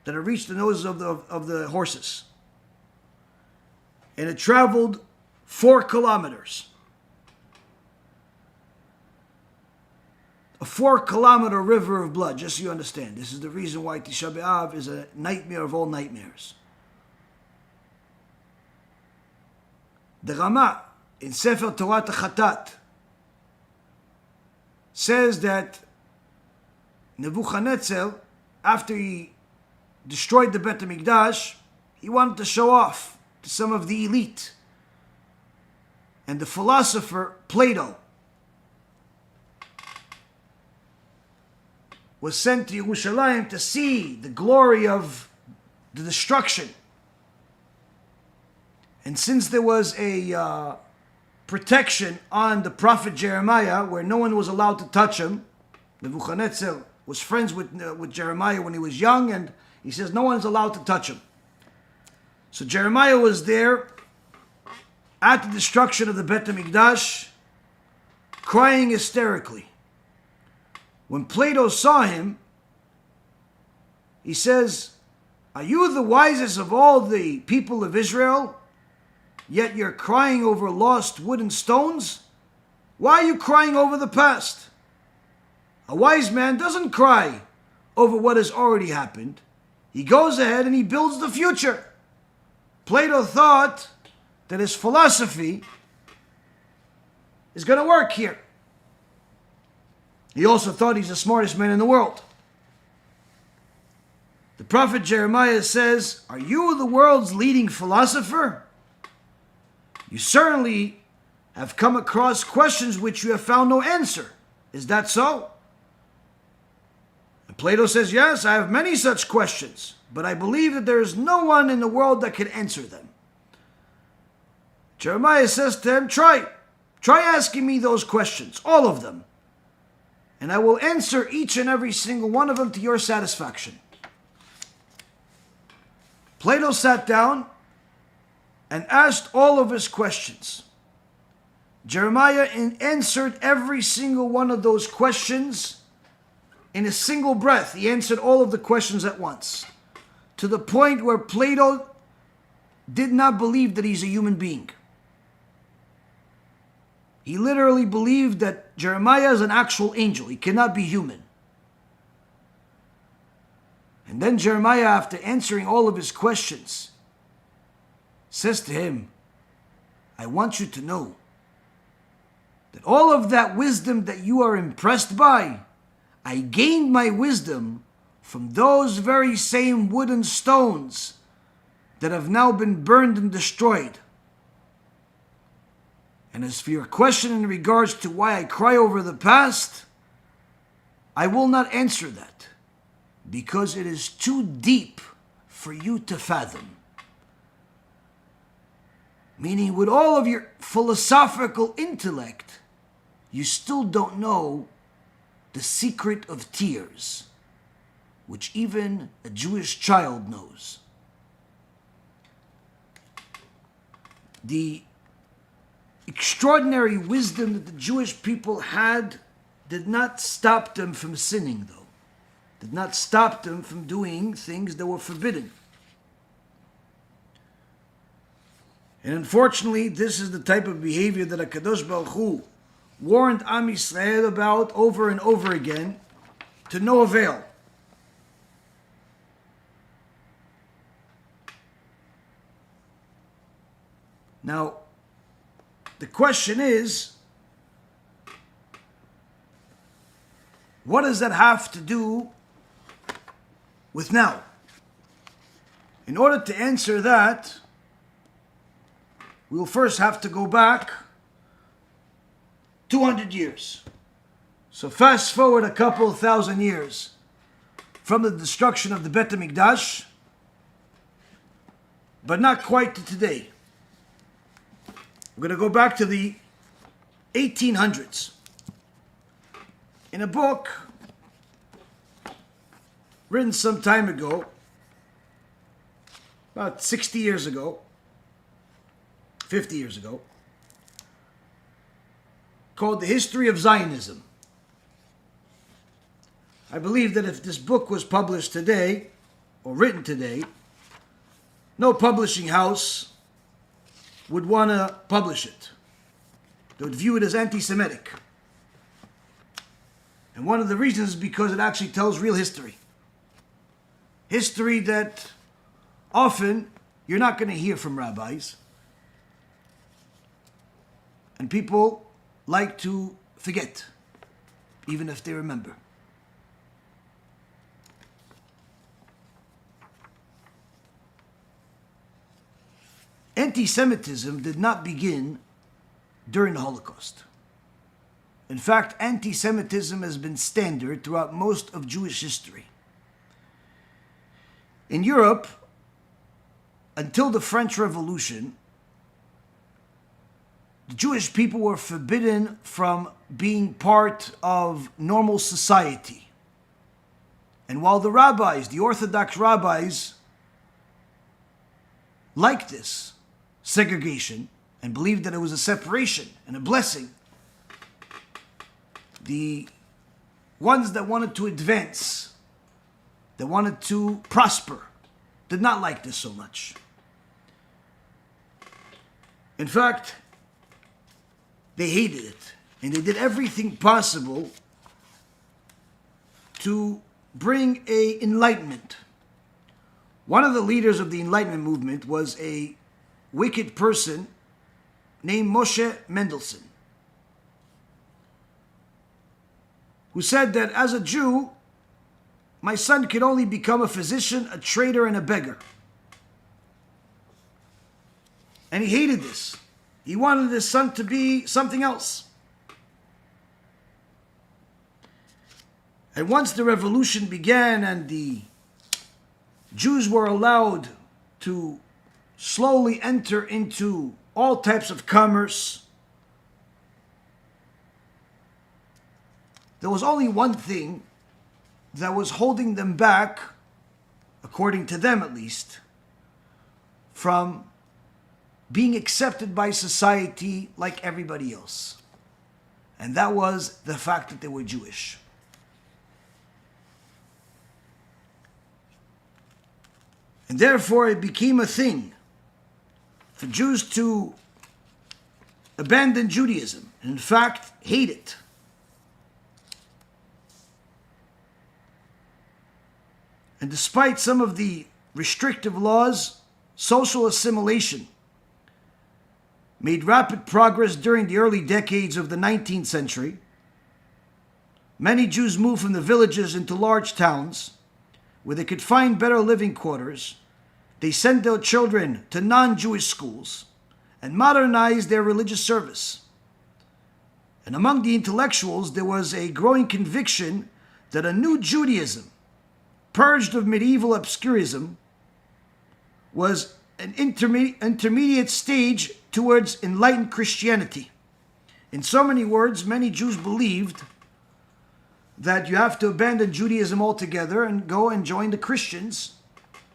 that had reached the noses of the horses. And it traveled 4 kilometers. A 4-kilometer river of blood, just so you understand. This is the reason why Tisha B'Av is a nightmare of all nightmares. The Rama in Sefer Torah Chatat says that Nebuchadnezzar, after he destroyed the Bet HaMikdash, he wanted to show off to some of the elite. And the philosopher Plato was sent to Yerushalayim to see the glory of the destruction. And since there was a protection on the prophet Jeremiah, where no one was allowed to touch him, Nebuchadnezzar was friends with Jeremiah when he was young, and he says no one's allowed to touch him. So Jeremiah was there at the destruction of the Bet HaMikdash, crying hysterically. When Plato saw him, he says, "Are you the wisest of all the people of Israel, yet you're crying over lost wood and stones? Why are you crying over the past? A wise man doesn't cry over what has already happened. He goes ahead and he builds the future." Plato thought that his philosophy is going to work here. He also thought he's the smartest man in the world. The prophet Jeremiah says, "Are you the world's leading philosopher? You certainly have come across questions which you have found no answer. Is that so?" And Plato says, "Yes, I have many such questions, but I believe that there is no one in the world that can answer them." Jeremiah says to him, Try asking me those questions, all of them, and I will answer each and every single one of them to your satisfaction. Plato sat down and asked all of his questions. Jeremiah answered every single one of those questions in a single breath. He answered all of the questions at once, to the point where Plato did not believe that he's a human being. He literally believed that Jeremiah is an actual angel. He cannot be human. And then Jeremiah, after answering all of his questions, says to him, "I want you to know that all of that wisdom that you are impressed by, I gained my wisdom from those very same wooden stones that have now been burned and destroyed. And as for your question in regards to why I cry over the past, I will not answer that, because it is too deep for you to fathom." Meaning, with all of your philosophical intellect, you still don't know the secret of tears, which even a Jewish child knows. The extraordinary wisdom that the Jewish people had did not stop them from sinning, though. Did not stop them from doing things that were forbidden. And unfortunately, this is the type of behavior that Kadosh Baruch Hu warned Am Yisrael about over and over again, to no avail. Now, the question is, what does that have to do with now? In order to answer that, we'll first have to go back 200 years. So fast forward a couple thousand years from the destruction of the Bet HaMikdash, but not quite to today. We're going to go back to the 1800s. In a book written some time ago, about 60 years ago, 50 years ago, called The History of Zionism. I believe that if this book was published today, or written today, no publishing house would want to publish it. They would view it as anti-Semitic. And one of the reasons is because it actually tells real history. History that often you're not going to hear from rabbis. And people like to forget, even if they remember. Anti-Semitism did not begin during the Holocaust. In fact, anti-Semitism has been standard throughout most of Jewish history. In Europe, until the French Revolution, the Jewish people were forbidden from being part of normal society. And while the rabbis, the Orthodox rabbis, liked this segregation and believed that it was a separation and a blessing, the ones that wanted to advance, that wanted to prosper, did not like this so much. In fact, they hated it, and they did everything possible to bring an enlightenment. One of the leaders of the Enlightenment movement was a wicked person named Moshe Mendelssohn, who said that as a Jew, my son could only become a physician, a trader, and a beggar. And he hated this. He wanted his son to be something else. And once the revolution began and the Jews were allowed to slowly enter into all types of commerce, there was only one thing that was holding them back, according to them at least, from being accepted by society like everybody else. And that was the fact that they were Jewish. And therefore it became a thing for Jews to abandon Judaism, and in fact, hate it. And despite some of the restrictive laws, social assimilation made rapid progress during the early decades of the 19th century. Many Jews moved from the villages into large towns where they could find better living quarters. They sent their children to non-Jewish schools and modernized their religious service. And among the intellectuals, there was a growing conviction that a new Judaism, purged of medieval obscurism, was an intermediate stage towards enlightened Christianity. In so many words, many Jews believed that you have to abandon Judaism altogether and go and join the Christians,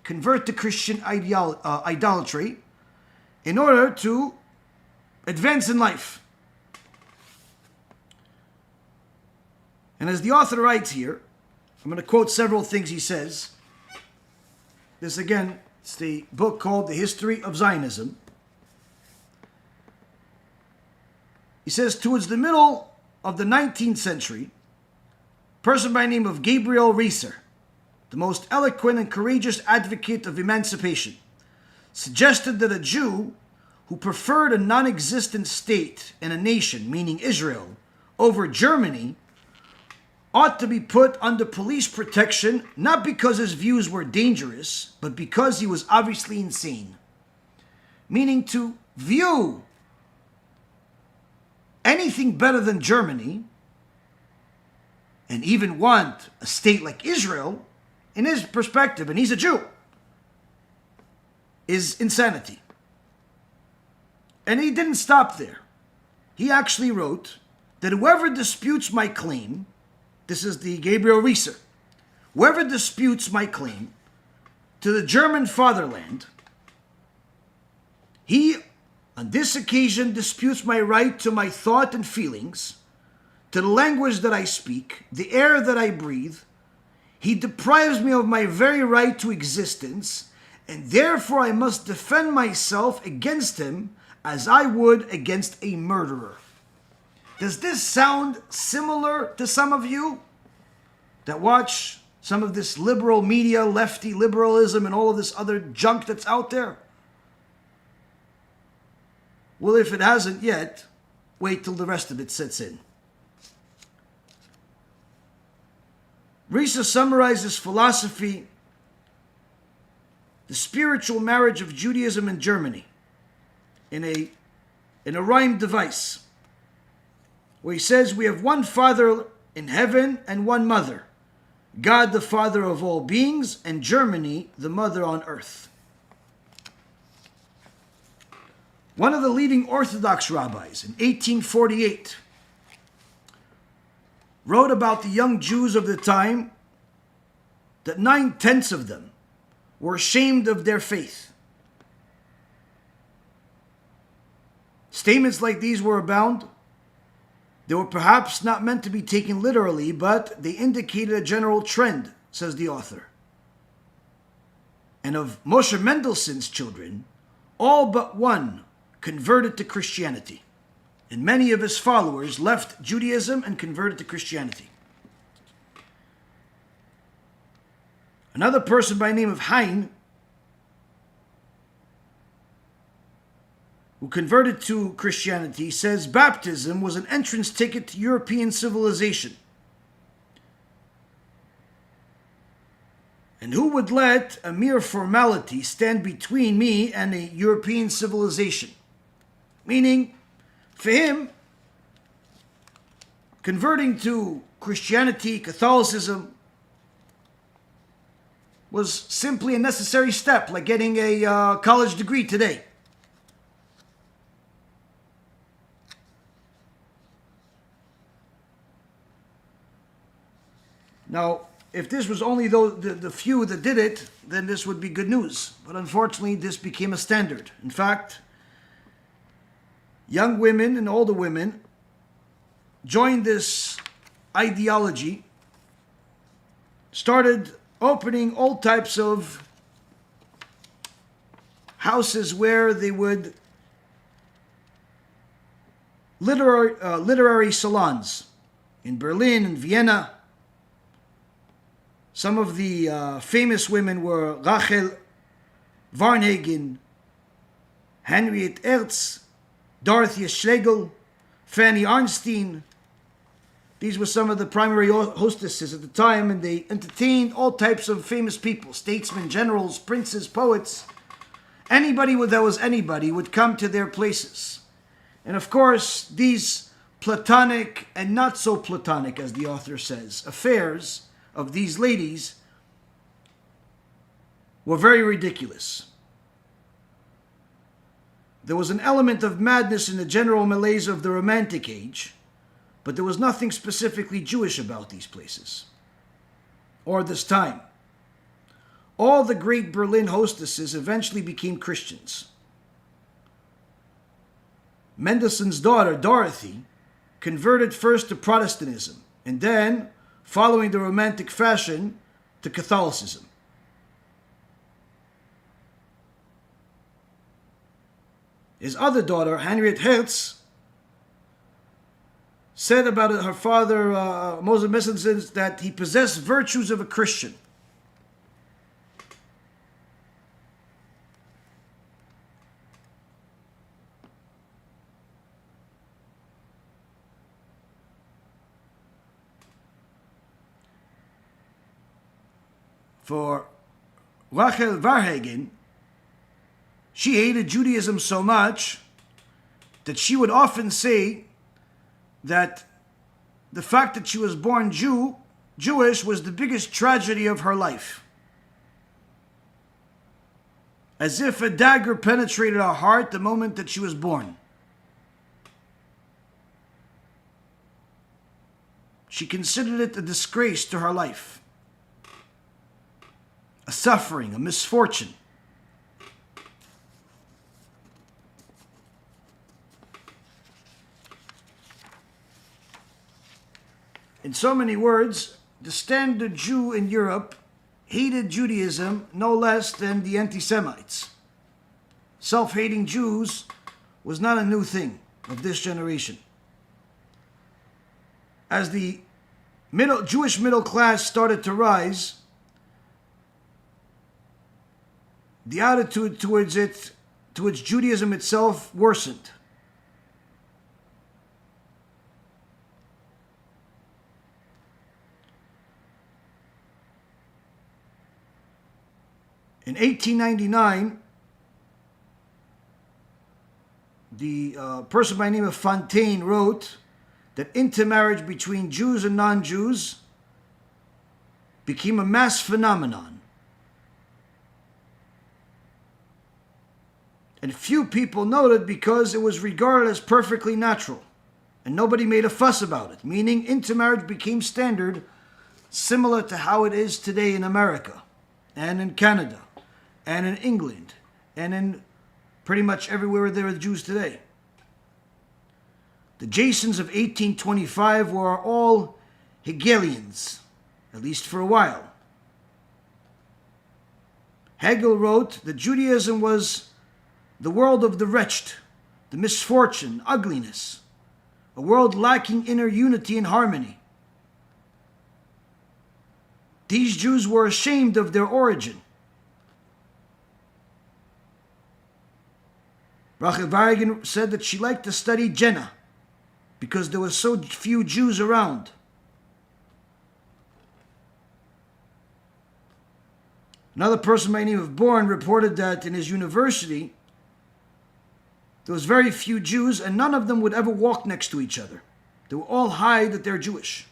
convert to Christian idolatry, in order to advance in life. And as the author writes here, I'm going to quote several things he says. This again, it's the book called The History of Zionism. He says, towards the middle of the 19th century, a person by the name of Gabriel Reiser, the most eloquent and courageous advocate of emancipation, suggested that a Jew who preferred a non-existent state and a nation, meaning Israel, over Germany, ought to be put under police protection, not because his views were dangerous, but because he was obviously insane. Meaning to view anything better than Germany, and even want a state like Israel, in his perspective, and he's a Jew, is insanity. And he didn't stop there. He actually wrote that whoever disputes my claim, this is the Gabriel Rieser, whoever disputes my claim to the German fatherland, he, on this occasion, disputes my right to my thought and feelings, to the language that I speak, the air that I breathe. He deprives me of my very right to existence, and therefore I must defend myself against him as I would against a murderer. Does this sound similar to some of you that watch some of this liberal media, lefty liberalism, and all of this other junk that's out there? Well, if it hasn't yet, wait till the rest of it sets in. Risa summarizes philosophy, the spiritual marriage of Judaism and Germany, in a rhyme device, where he says, we have one Father in heaven and one Mother, God the Father of all beings, and Germany the mother on earth. One of the leading Orthodox rabbis in 1848 wrote about the young Jews of the time that 9/10 of them were ashamed of their faith. Statements like these were abound. They were perhaps not meant to be taken literally, but they indicated a general trend, says the author. And of Moshe Mendelssohn's children, all but one converted to Christianity, and many of his followers left Judaism and converted to Christianity. Another person by the name of Hein, who converted to Christianity, says baptism was an entrance ticket to European civilization. And who would let a mere formality stand between me and a European civilization? Meaning, for him, converting to Christianity, Catholicism, was simply a necessary step, like getting a college degree today. Now, if this was only the few that did it, then this would be good news. But unfortunately, this became a standard. In fact, young women and older women joined this ideology, started opening all types of houses where they would literary salons in Berlin and Vienna. Some of the famous women were Rachel Varnhagen, Henriette Ertz, Dorothea Schlegel, Fanny Arnstein. These were some of the primary hostesses at the time, and they entertained all types of famous people, statesmen, generals, princes, poets. Anybody that was anybody would come to their places. And of course, these platonic and not so platonic, as the author says, affairs of these ladies were very ridiculous. There was an element of madness in the general malaise of the Romantic age, but there was nothing specifically Jewish about these places or this time. All the great Berlin hostesses eventually became Christians. Mendelssohn's daughter, Dorothy, converted first to Protestantism and then, following the Romantic fashion, to Catholicism. His other daughter, Henriette Hertz, said about her father, Moses Mendelssohn, that he possessed virtues of a Christian. For Rachel Varnhagen, she hated Judaism so much that she would often say that the fact that she was born Jewish was the biggest tragedy of her life. as if a dagger penetrated her heart the moment that she was born. She considered it a disgrace to her life, a suffering, a misfortune. In so many words, the standard Jew in Europe hated Judaism no less than the anti-Semites. Self-hating Jews was not a new thing of this generation. As the Jewish middle class started to rise, the attitude towards Judaism itself worsened. In 1899, the person by the name of Fontaine wrote that intermarriage between Jews and non-Jews became a mass phenomenon. And few people noted because it was regarded as perfectly natural, and nobody made a fuss about it, meaning intermarriage became standard, similar to how it is today in America, and in Canada, and in England, and in pretty much everywhere there are Jews today. The Jasons of 1825 were all Hegelians, at least for a while. Hegel wrote that Judaism was the world of the wretched, the misfortune, ugliness, a world lacking inner unity and harmony. These Jews were ashamed of their origin. Rachel Vargan said that she liked to study Jena because there were so few Jews around. Another person by the name of Bourne reported that in his university there was very few Jews and none of them would ever walk next to each other. They would all hide that they're Jewish.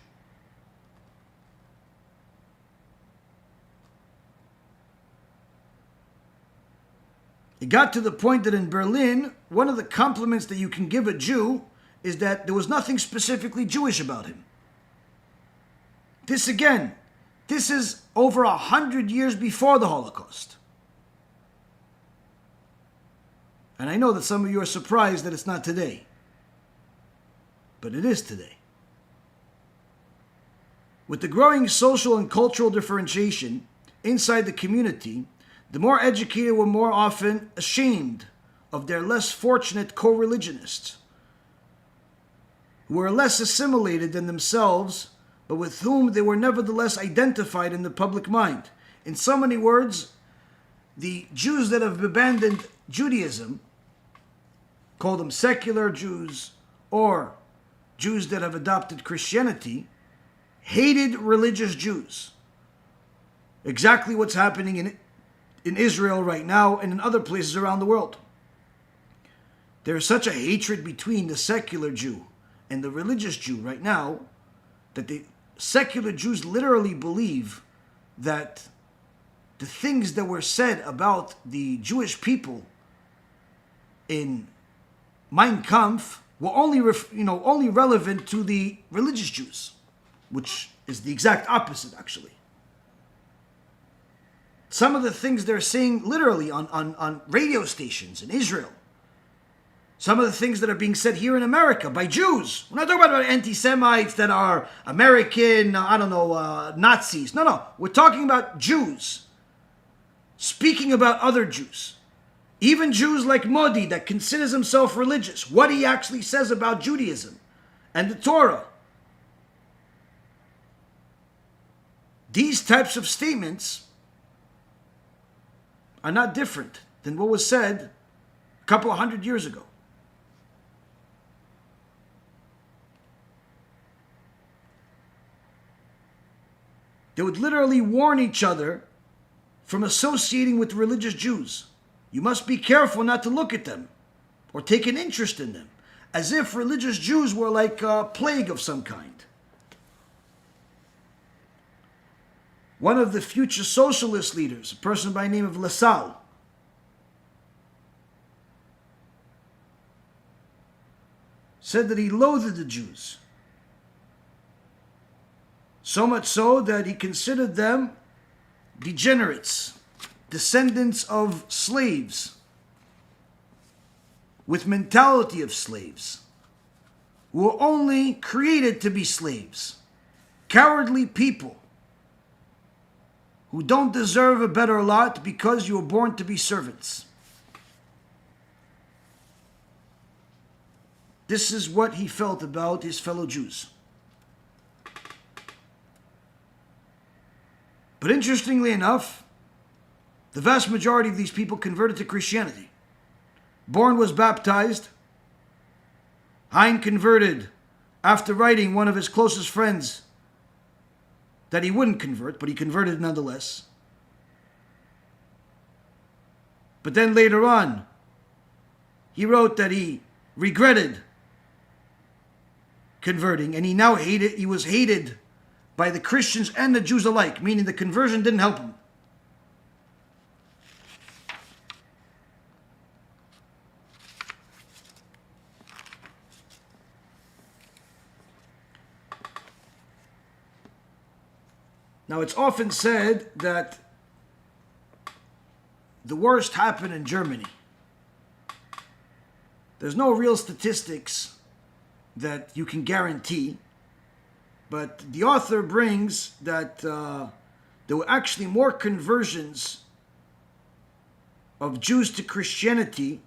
It got to the point that in Berlin, one of the compliments that you can give a Jew is that there was nothing specifically Jewish about him. This is over 100 years before the Holocaust. And I know that some of you are surprised that it's not today. But it is today. With the growing social and cultural differentiation inside the community, the more educated were more often ashamed of their less fortunate co-religionists, who were less assimilated than themselves, but with whom they were nevertheless identified in the public mind. In so many words, the Jews that have abandoned Judaism, call them secular Jews, or Jews that have adopted Christianity, hated religious Jews. Exactly what's happening in Israel right now and in other places around the world. There is such a hatred between the secular Jew and the religious Jew right now that the secular Jews literally believe that the things that were said about the Jewish people in Mein Kampf were only relevant to the religious Jews, which is the exact opposite, actually. Some of the things they're saying literally on radio stations in Israel. Some of the things that are being said here in America by Jews. We're not talking about anti-Semites that are American, Nazis. No. We're talking about Jews speaking about other Jews. Even Jews like Modi that considers himself religious. What he actually says about Judaism and the Torah. These types of statements are not different than what was said a couple of 100 years ago. They would literally warn each other from associating with religious Jews. You must be careful not to look at them or take an interest in them, as if religious Jews were like a plague of some kind. One of the future socialist leaders, a person by the name of LaSalle, said that he loathed the Jews. So much so that he considered them degenerates, descendants of slaves, with mentality of slaves, who were only created to be slaves, cowardly people who don't deserve a better lot because you were born to be servants. This is what he felt about his fellow Jews. But interestingly enough, the vast majority of these people converted to Christianity. Born was baptized. Hein converted after writing one of his closest friends that he wouldn't convert, but he converted nonetheless. But then later on, he wrote that he regretted converting, and he was hated by the Christians and the Jews alike, meaning the conversion didn't help him. Now, it's often said that the worst happened in Germany. There's no real statistics that you can guarantee, but the author brings that there were actually more conversions of Jews to Christianity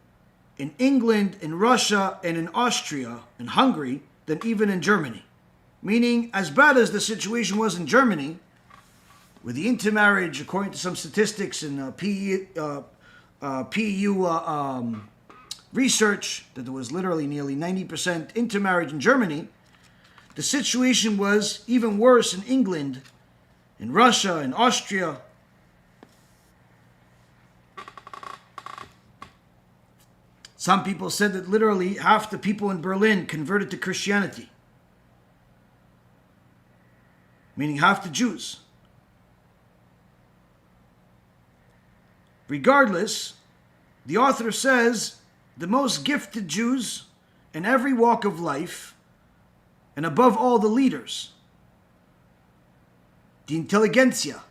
in England, in Russia, and in Austria, and Hungary, than even in Germany. Meaning, as bad as the situation was in Germany, with the intermarriage, according to some statistics in PEU research, that there was literally nearly 90% intermarriage in Germany, the situation was even worse in England, in Russia, in Austria. Some people said that literally half the people in Berlin converted to Christianity, meaning half the Jews. Regardless, the author says the most gifted Jews in every walk of life, and above all the leaders, the intelligentsia,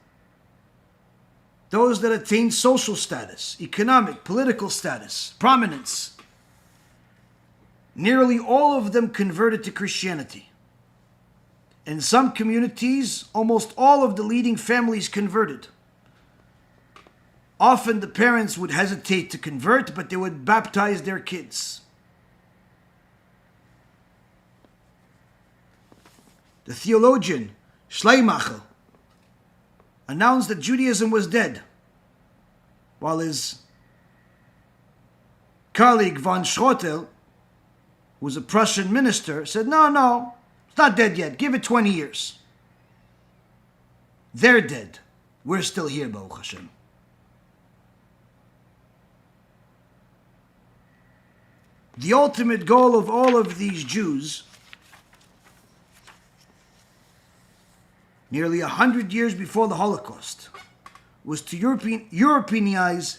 those that attain social status, economic, political status, prominence, nearly all of them converted to Christianity. In some communities, almost all of the leading families converted. Often the parents would hesitate to convert, but they would baptize their kids. The theologian Schleiermacher announced that Judaism was dead, while his colleague von Schroetel, who was a Prussian minister, said, no, it's not dead yet. Give it 20 years. They're dead. We're still here, Baruch Hashem. The ultimate goal of all of these Jews, nearly 100 years before the Holocaust, was to Europeanize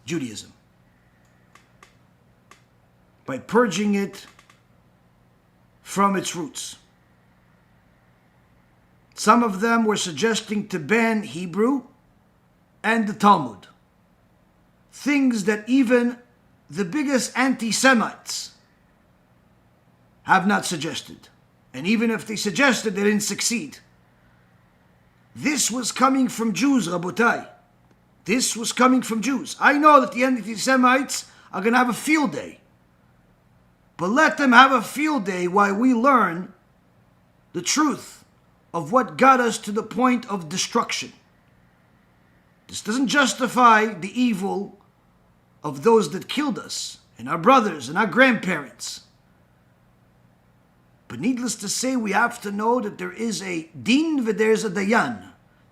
Judaism by purging it from its roots. Some of them were suggesting to ban Hebrew and the Talmud. Things that even the biggest anti-Semites have not suggested. And even if they suggested, they didn't succeed. This was coming from Jews, Rabotai. This was coming from Jews. I know that the anti-Semites are going to have a field day. But let them have a field day while we learn the truth of what got us to the point of destruction. This doesn't justify the evil of those that killed us, and our brothers and our grandparents. But needless to say, we have to know that there is a din and there's a dayan.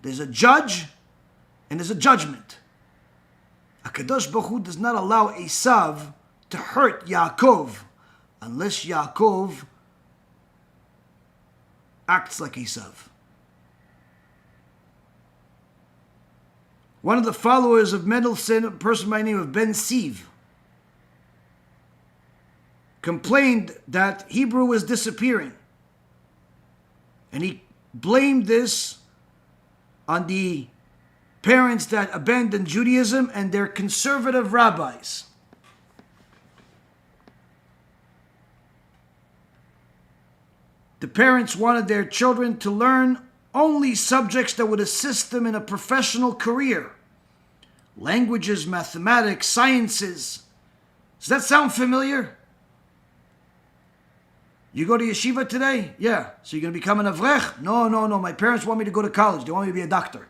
There's a judge and there's a judgment. Kadosh Baruch Hu does not allow Esav to hurt Yaakov unless Yaakov acts like Esav. One of the followers of Mendelssohn, a person by the name of Ben Siv, complained that Hebrew was disappearing. And he blamed this on the parents that abandoned Judaism and their conservative rabbis. The parents wanted their children to learn only subjects that would assist them in a professional career. Languages, mathematics, sciences. Does that sound familiar? You go to yeshiva today? Yeah. So you're going to become an avrech? No. My parents want me to go to college. They want me to be a doctor.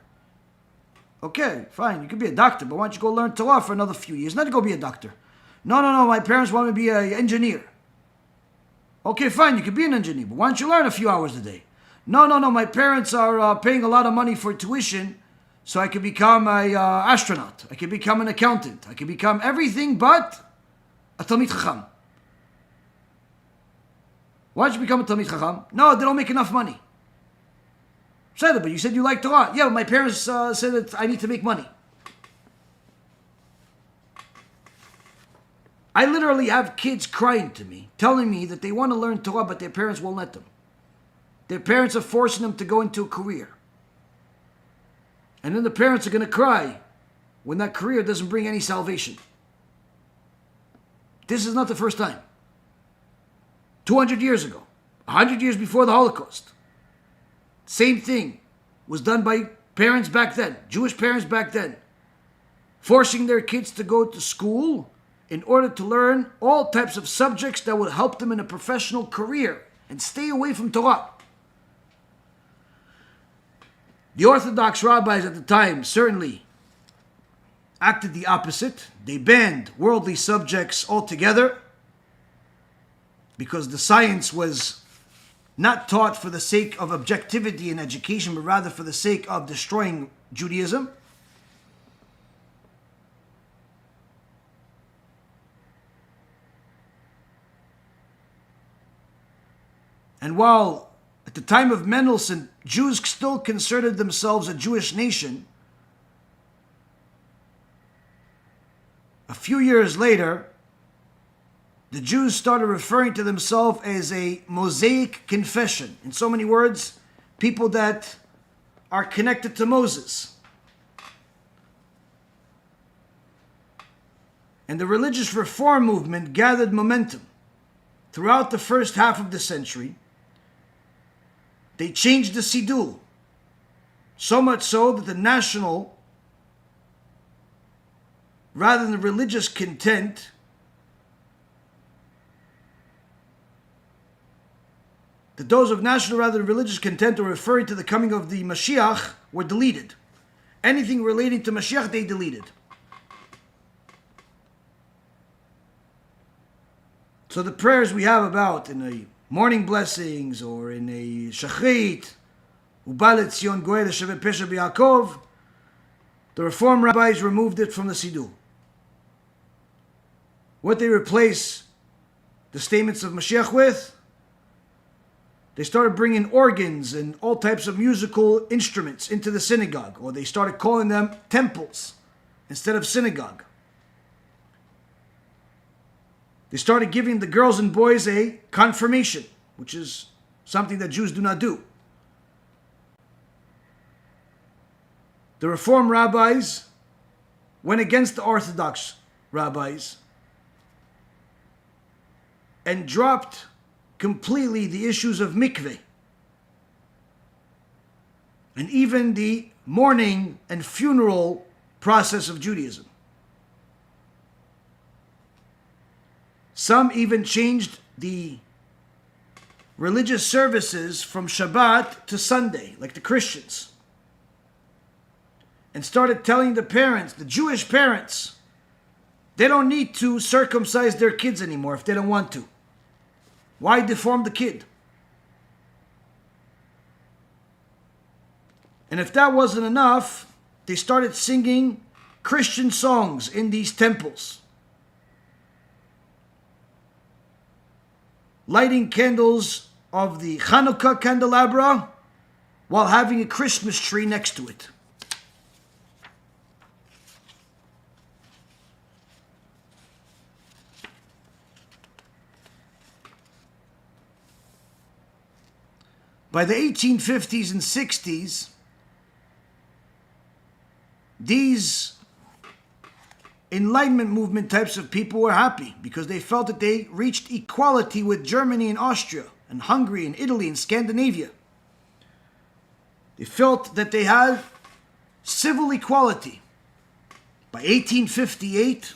Okay, fine. You could be a doctor, but why don't you go learn Torah for another few years? Not to go be a doctor. No. My parents want me to be an engineer. Okay, fine. You could be an engineer, but why don't you learn a few hours a day? No. My parents are paying a lot of money for tuition, so I could become an astronaut. I could become an accountant. I could become everything but a Talmid Chacham. Why don't you become a Talmid Chacham? No, they don't make enough money. Said it, but you said you like Torah. Yeah, but my parents said that I need to make money. I literally have kids crying to me, telling me that they want to learn Torah, but their parents won't let them. Their parents are forcing them to go into a career. And then the parents are going to cry when that career doesn't bring any salvation. This is not the first time. 200 years ago, 100 years before the Holocaust, same thing was done by parents back then, Jewish parents back then, forcing their kids to go to school in order to learn all types of subjects that would help them in a professional career and stay away from Torah. The Orthodox rabbis at the time certainly acted the opposite. They banned worldly subjects altogether because the science was not taught for the sake of objectivity in education, but rather for the sake of destroying Judaism. And while at the time of Mendelssohn, Jews still considered themselves a Jewish nation, a few years later, the Jews started referring to themselves as a Mosaic confession. In so many words, people that are connected to Moses. And the religious reform movement gathered momentum. Throughout the first half of the century, they changed the Siddur. So much so that the national, rather than the religious content, that those of national rather than religious content or referring to the coming of the Mashiach were deleted. Anything relating to Mashiach, they deleted. So the prayers we have about in the morning blessings or in a Shachrit, Uba Letzion Goel Sheve Pesha B'Yakov, the Reform rabbis removed it from the Siddur. What they replace the statements of Mashiach with, they started bringing organs and all types of musical instruments into the synagogue, or they started calling them temples instead of synagogue. They started giving the girls and boys a confirmation, which is something that Jews do not do. The Reform rabbis went against the Orthodox rabbis and dropped completely the issues of mikveh and even the mourning and funeral process of Judaism. Some even changed the religious services from Shabbat to Sunday, like the Christians, and started telling the parents, the Jewish parents, they don't need to circumcise their kids anymore if they don't want to. Why deform the kid? And if that wasn't enough, they started singing Christian songs in these temples, lighting candles of the Hanukkah candelabra while having a Christmas tree next to it. By the 1850s and 60s, these Enlightenment movement types of people were happy because they felt that they reached equality with Germany and Austria and Hungary and Italy and Scandinavia. They felt that they had civil equality. By 1858,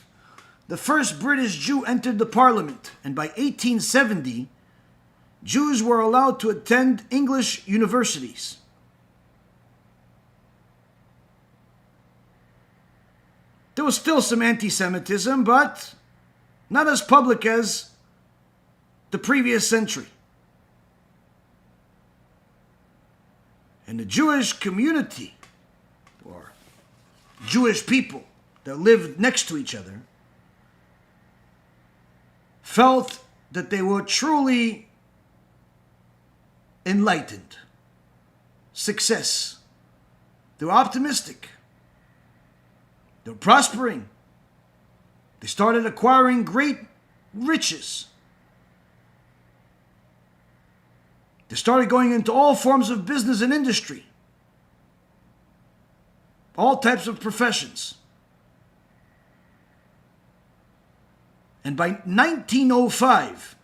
the first British Jew entered the parliament, and by 1870, Jews were allowed to attend English universities. There was still some anti-Semitism, but not as public as the previous century. And the Jewish community, or Jewish people that lived next to each other, felt that they were truly enlightened. Success. They were optimistic. They were prospering. They started acquiring great riches. They started going into all forms of business and industry. All types of professions. And by 1905,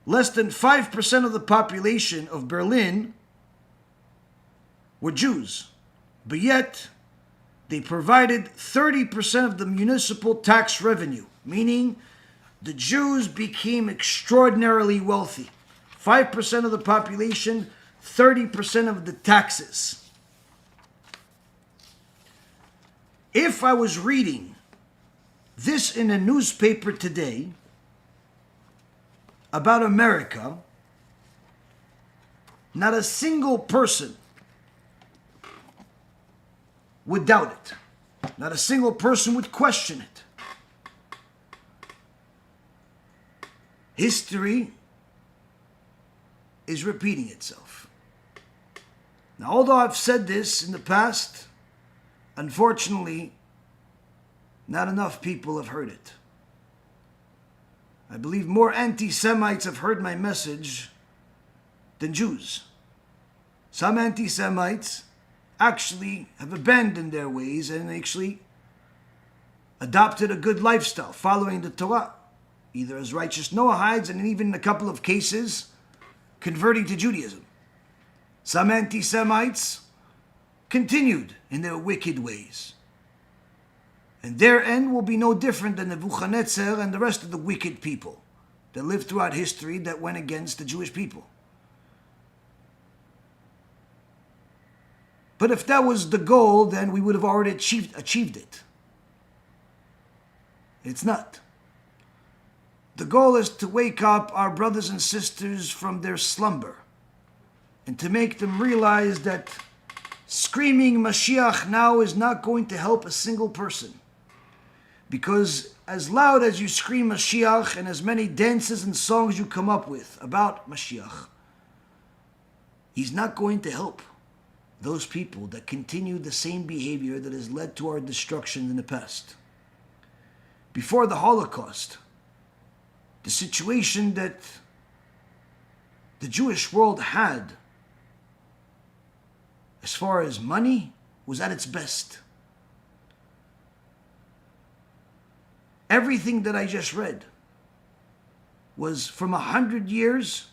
less than 5% of the population of Berlin were Jews. But yet, they provided 30% of the municipal tax revenue, meaning the Jews became extraordinarily wealthy. 5% of the population, 30% of the taxes. If I was reading this in a newspaper today about America, not a single person would doubt it. Not a single person would question it. History is repeating itself. Now, although I've said this in the past, unfortunately, not enough people have heard it. I believe more anti-Semites have heard my message than Jews. Some anti-Semites actually have abandoned their ways and actually adopted a good lifestyle, following the Torah, either as righteous Noahides and even in a couple of cases, converting to Judaism. Some anti-Semites continued in their wicked ways. And their end will be no different than Nebuchadnezzar and the rest of the wicked people that lived throughout history that went against the Jewish people. But if that was the goal, then we would have already achieved it. It's not. The goal is to wake up our brothers and sisters from their slumber and to make them realize that screaming Mashiach now is not going to help a single person. Because as loud as you scream Mashiach and as many dances and songs you come up with about Mashiach, he's not going to help those people that continue the same behavior that has led to our destruction in the past. Before the Holocaust, the situation that the Jewish world had as far as money was at its best. Everything that I just read was from 100 years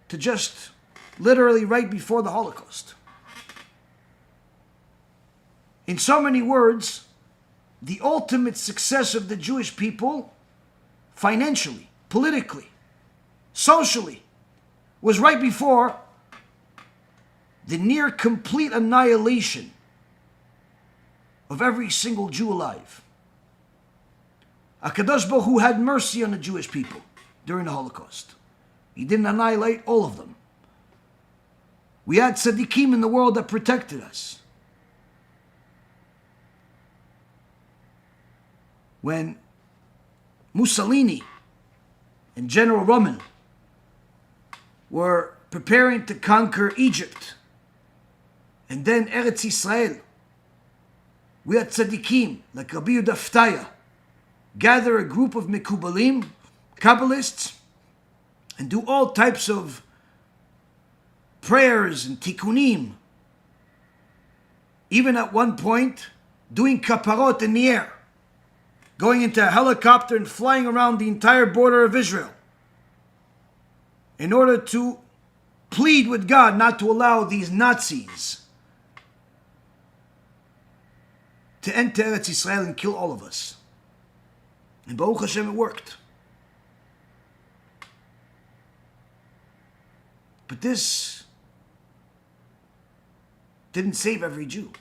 to just literally right before the Holocaust. In so many words, the ultimate success of the Jewish people, financially, politically, socially, was right before the near complete annihilation of every single Jew alive. Kadosh Baruch Hu had mercy on the Jewish people during the Holocaust. He didn't annihilate all of them. We had tzaddikim in the world that protected us. When Mussolini and General Reuven were preparing to conquer Egypt and then Eretz Israel, we had tzaddikim like Rabbi Yehuda gather a group of Mekubalim, Kabbalists, and do all types of prayers and tikkunim. Even at one point, doing kaparot in the air, going into a helicopter and flying around the entire border of Israel in order to plead with God not to allow these Nazis to enter Eretz Israel and kill all of us. And Baruch Hashem, it worked. But this didn't save every Jew.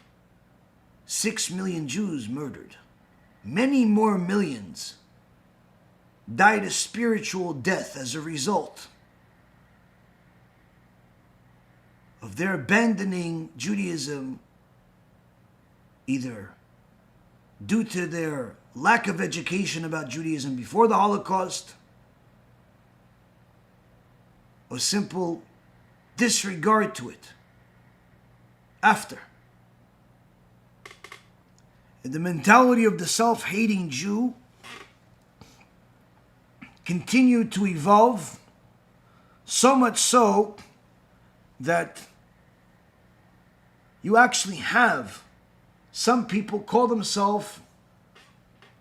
6 million Jews murdered. Many more millions died a spiritual death as a result of their abandoning Judaism, either due to their lack of education about Judaism before the Holocaust, or simple disregard to it after. And the mentality of the self-hating Jew continued to evolve, so much so that you actually have some people call themselves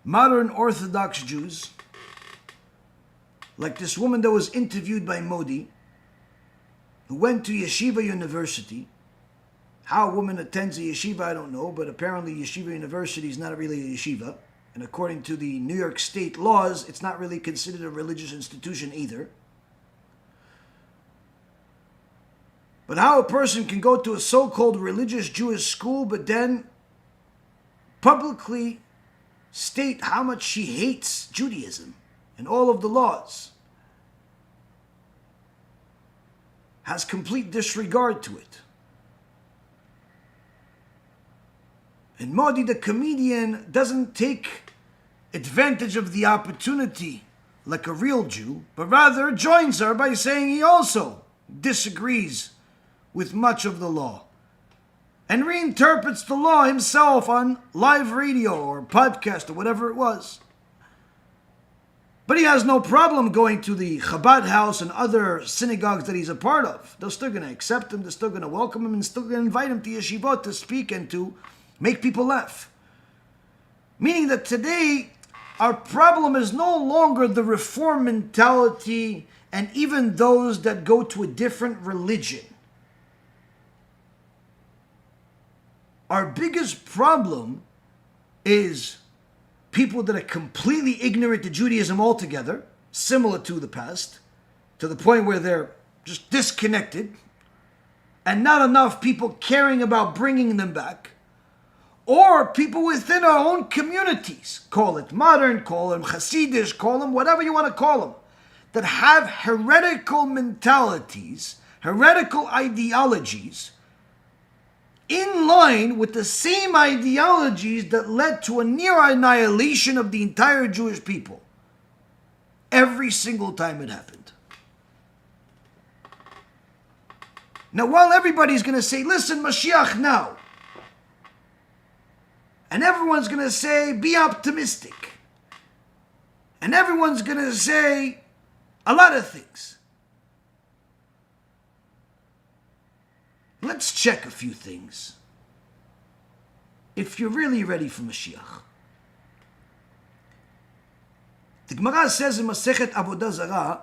modern Orthodox Jews, like this woman that was interviewed by Modi, who went to Yeshiva University. How a woman attends a yeshiva, I don't know, but apparently Yeshiva University is not really a yeshiva. And according to the New York State laws, it's not really considered a religious institution either. But how a person can go to a so-called religious Jewish school, but then publicly state how much she hates Judaism and all of the laws, has complete disregard to it. And Modi, the comedian, doesn't take advantage of the opportunity like a real Jew, but rather joins her by saying he also disagrees with much of the law and reinterprets the law himself on live radio or podcast or whatever it was. But he has no problem going to the Chabad house and other synagogues that he's a part of. They're still going to accept him, they're still going to welcome him, and still going to invite him to yeshivot to speak and to make people laugh. Meaning that today, our problem is no longer the reform mentality and even those that go to a different religion. Our biggest problem is people that are completely ignorant to Judaism altogether, similar to the past, to the point where they're just disconnected, and not enough people caring about bringing them back. Or people within our own communities, call it modern, call them Hasidish, call them whatever you want to call them, that have heretical mentalities, heretical ideologies, in line with the same ideologies that led to a near annihilation of the entire Jewish people. Every single time it happened. Now, while everybody's going to say, listen, Mashiach now, and everyone's going to say, be optimistic, and everyone's going to say a lot of things, let's check a few things. If you're really ready for Mashiach. The Gemara says in Masechet Avodah Zarah,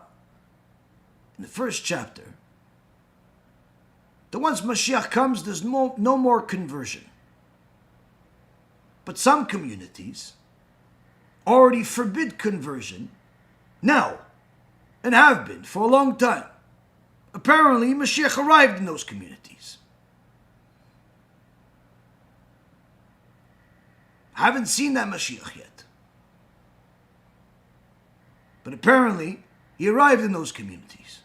in the first chapter, that once Mashiach comes, there's no more conversion. But some communities already forbid conversion now, and have been for a long time. Apparently, Mashiach arrived in those communities. I haven't seen that Mashiach yet. But apparently, he arrived in those communities.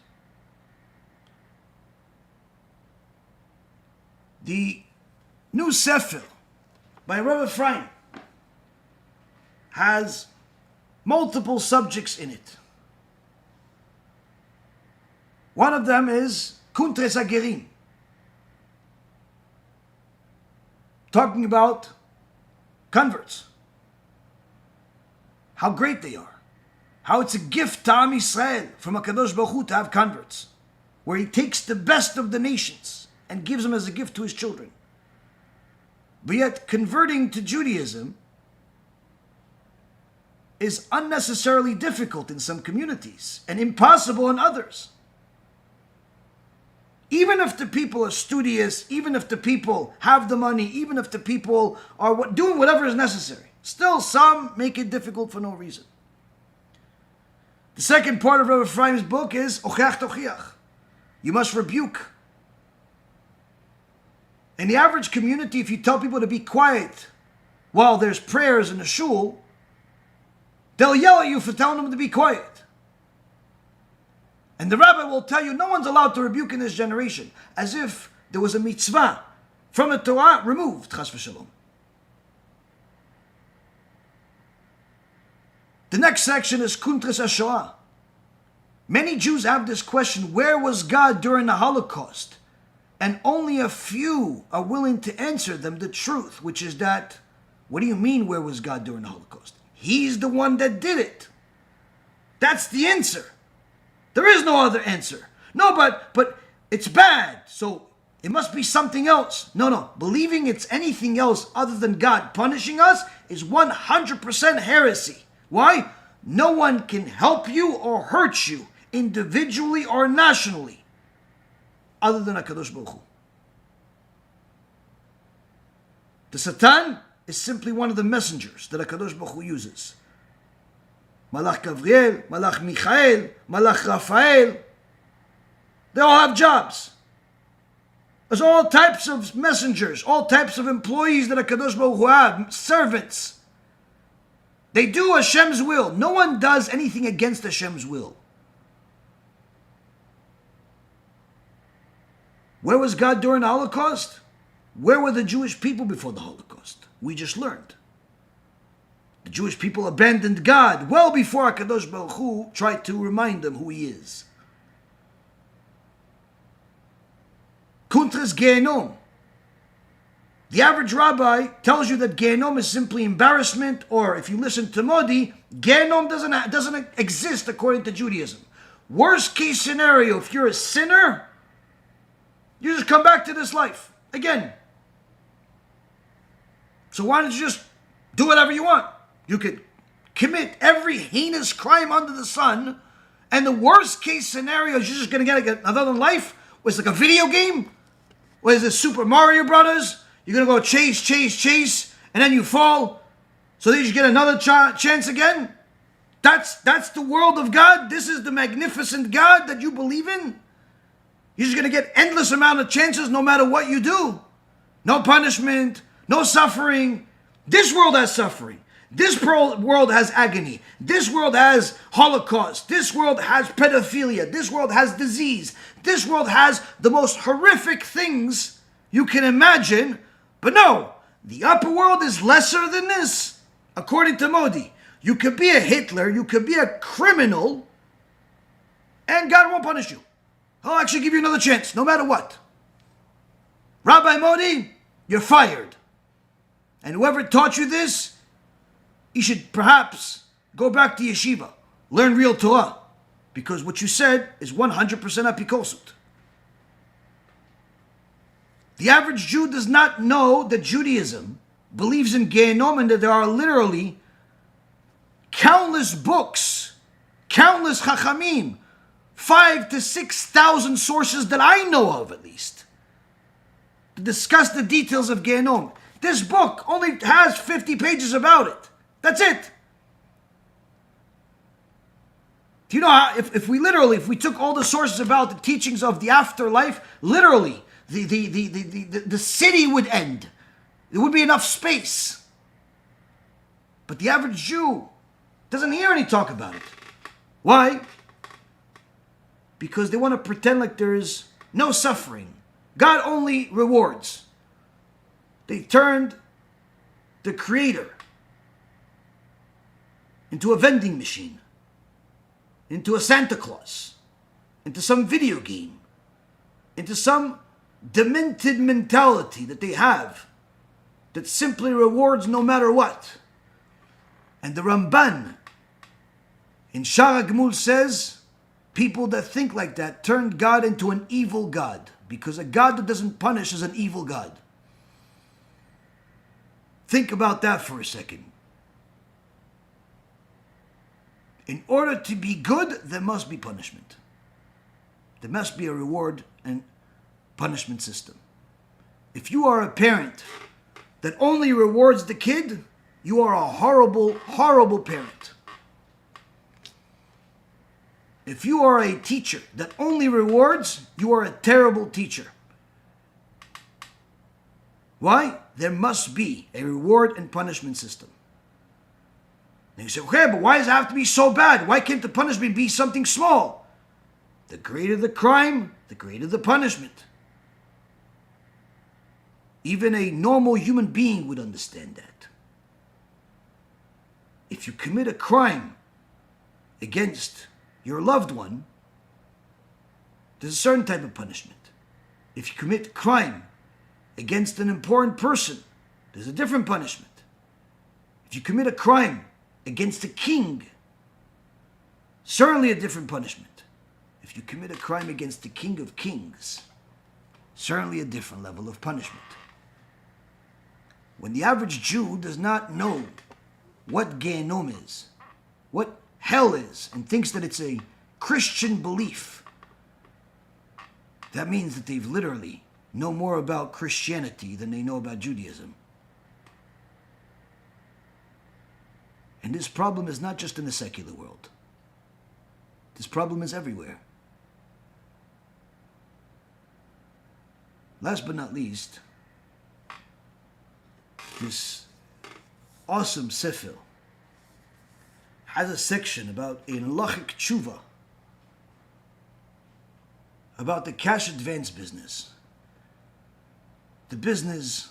The new Sefer by Rav Ephraim has multiple subjects in it. One of them is Kuntres Hagerim, talking about converts, how great they are, how it's a gift to Am Yisrael from a Kadosh Baruch Hu to have converts, where he takes the best of the nations and gives them as a gift to his children. But yet, converting to Judaism is unnecessarily difficult in some communities and impossible in others. Even if the people are studious, even if the people have the money, even if the people are doing whatever is necessary, still some make it difficult for no reason. The second part of Rabbi Ephraim's book is Ochiach Tochiach. You must rebuke. In the average community, if you tell people to be quiet while there's prayers in the shul, they'll yell at you for telling them to be quiet. And the rabbi will tell you, no one's allowed to rebuke in this generation, as if there was a mitzvah from the Torah removed, chas v'shalom. The next section is Kuntres HaShoah. Many Jews have this question, where was God during the Holocaust? And only a few are willing to answer them the truth, which is that, what do you mean, where was God during the Holocaust? He's the one that did it. That's the answer. There is no other answer. No, but it's bad, so it must be something else. No. Believing it's anything else other than God punishing us is 100% heresy. Why? No one can help you or hurt you, individually or nationally, other than Kadosh Baruch Hu. The Satan is simply one of the messengers that Kadosh Baruch Hu uses. Malach Gabriel, Malach Michael, Malach Raphael, they all have jobs. There's all types of messengers, all types of employees that Kadosh Baruch Hu have, servants. They do Hashem's will. No one does anything against Hashem's will. Where was God during the Holocaust? Where were the Jewish people before the Holocaust? We just learned. The Jewish people abandoned God well before Kadosh Baruch Hu tried to remind them who He is. Kuntres Gehenom. The average rabbi tells you that Gehenom is simply embarrassment, or if you listen to Modi, Gehenom doesn't exist according to Judaism. Worst case scenario, if you're a sinner, you just come back to this life again. So why don't you just do whatever you want? You could commit every heinous crime under the sun, and the worst case scenario is you're just going to get another life. It's like a video game. What is this, Super Mario Brothers? You're going to go chase, and then you fall, so that you just get another chance again? That's the world of God? This is the magnificent God that you believe in? You're just going to get endless amount of chances no matter what you do. No punishment, no suffering. This world has suffering. This world has agony. This world has Holocaust. This world has pedophilia. This world has disease. This world has the most horrific things you can imagine. But no, the upper world is lesser than this. According to Modi, you could be a Hitler, you could be a criminal, and God won't punish you. He'll actually give you another chance, no matter what. Rabbi Modi, you're fired. And whoever taught you this, you should perhaps go back to yeshiva, learn real Torah, because what you said is 100% apikosut. The average Jew does not know that Judaism believes in Gehenom and that there are literally countless books, countless chachamim, 5,000 to 6,000 sources that I know of at least, to discuss the details of Gehenom. This book only has 50 pages about it. That's it. Do you know how, if we took all the sources about the teachings of the afterlife, literally, the city would end. There would be enough space. But the average Jew doesn't hear any talk about it. Why? Because they want to pretend like there is no suffering. God only rewards. They turned the Creator into a vending machine, into a Santa Claus, into some video game, into some demented mentality that they have that simply rewards no matter what. And the Ramban In Shara Gmul says, people that think like that turned God into an evil God, because a God that doesn't punish is an evil God. Think about that for a second. In order to be good, there must be punishment. There must be a reward and punishment system. If you are a parent that only rewards the kid, you are a horrible, horrible parent. If you are a teacher that only rewards, you are a terrible teacher. Why? There must be a reward and punishment system. And you say, okay, but why does it have to be so bad? Why can't the punishment be something small? The greater the crime, the greater the punishment. Even a normal human being would understand that. If you commit a crime against your loved one, there's a certain type of punishment. If you commit crime against an important person, there's a different punishment. If you commit a crime against a king, certainly a different punishment. If you commit a crime against the King of Kings, certainly a different level of punishment. When the average Jew does not know what Gehenom is, what hell is, and thinks that it's a Christian belief, that means that they've literally know more about Christianity than they know about Judaism. And this problem is not just in the secular world. This problem is everywhere. Last but not least, this awesome sefer has a section about a halachic tshuva, about the cash advance business. The business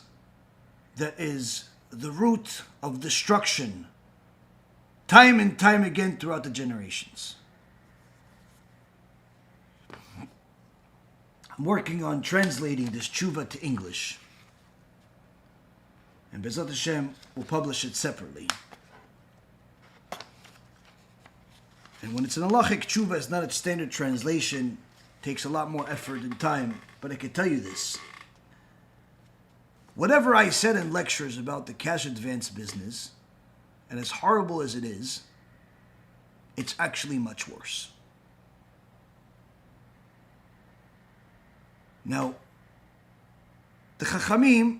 that is the root of destruction time and time again throughout the generations. I'm working on translating this tshuva to English. And Bezat Hashem will publish it separately. And when it's an halachic tshuva, it's not a standard translation. It takes a lot more effort and time. But I can tell you this. Whatever I said in lectures about the cash advance business, and as horrible as it is, it's actually much worse. Now, the Chachamim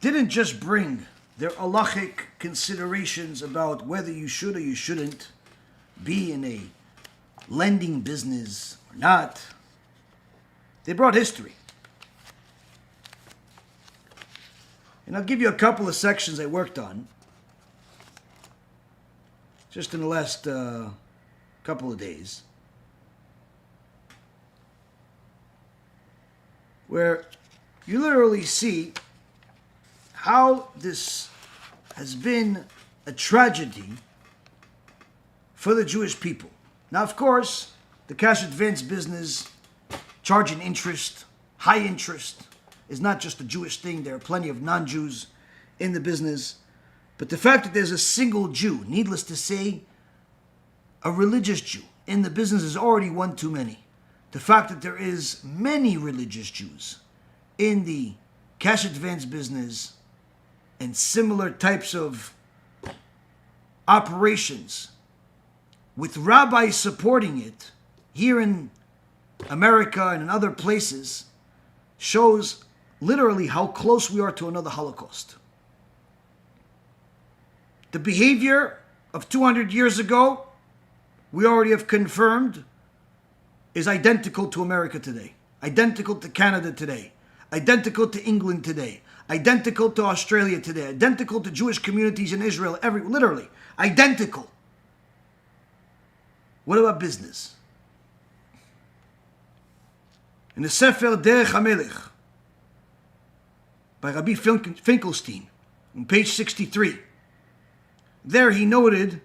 didn't just bring their halachic considerations about whether you should or you shouldn't be in a lending business or not. They brought history. And I'll give you a couple of sections I worked on just in the last couple of days, where you literally see how this has been a tragedy for the Jewish people. Now, of course, the cash advance business, charging interest, high interest, is not just a Jewish thing. There are plenty of non-Jews in the business. But the fact that there's a single Jew, needless to say, a religious Jew, in the business is already one too many. The fact that there is many religious Jews in the cash advance business and similar types of operations with rabbis supporting it here in America and in other places shows literally how close we are to another Holocaust. The behavior of 200 years ago, we already have confirmed, is identical to America today, identical to Canada today, identical to England today, identical to Australia today, identical to Jewish communities in Israel, literally, identical. What about business? In the Sefer Derech HaMelech, by Rabbi Finkelstein, on page 63, there he noted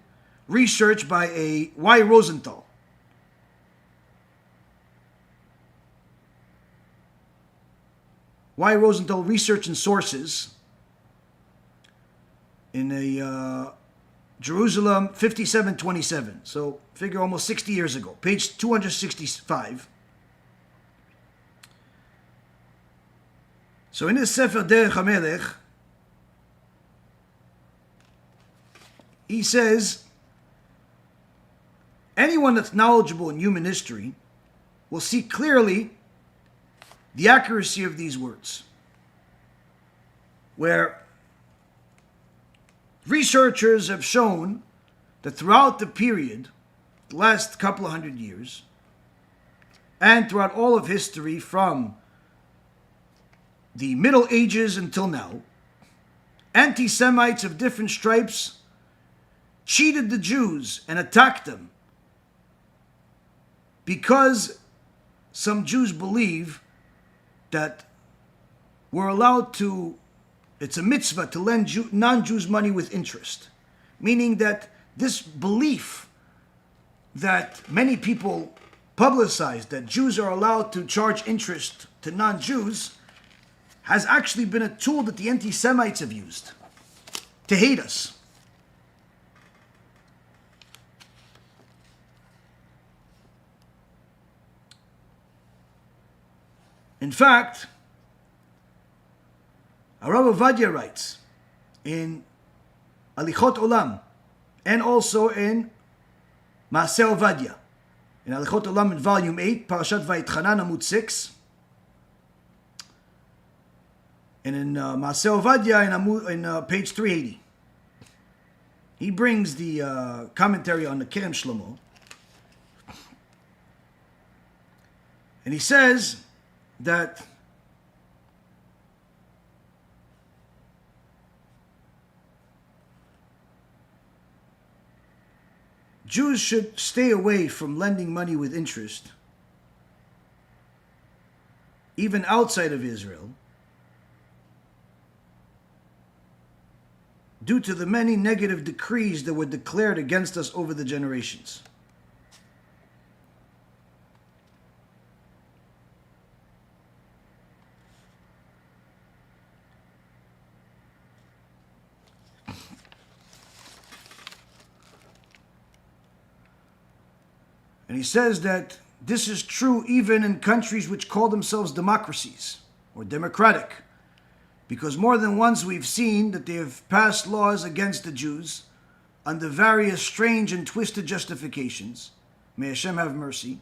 research by a Y. Rosenthal. Y. Rosenthal Research and Sources in a Jerusalem 5727. So figure almost 60 years ago. Page 265. So in his Sefer Derech HaMelech, he says, anyone that's knowledgeable in human history will see clearly the accuracy of these words, where researchers have shown that throughout the period, the last couple of hundred years, and throughout all of history from the Middle Ages until now, anti-Semites of different stripes cheated the Jews and attacked them because some Jews believe that we're allowed to, it's a mitzvah to lend non-Jews money with interest. Meaning that this belief that many people publicize, that Jews are allowed to charge interest to non-Jews, has actually been a tool that the anti-Semites have used to hate us. In fact, Rav Ovadia writes in Alichot Olam and also in Maaseh Ovadia, in Alichot Olam in volume 8, Parashat Vayitchanan Amud 6, and in Maaseh Ovadia in page 380. He brings the commentary on the Kerem Shlomo, and he says that Jews should stay away from lending money with interest, even outside of Israel, due to the many negative decrees that were declared against us over the generations. And he says that this is true even in countries which call themselves democracies or democratic, because more than once we've seen that they have passed laws against the Jews under various strange and twisted justifications. May Hashem have mercy.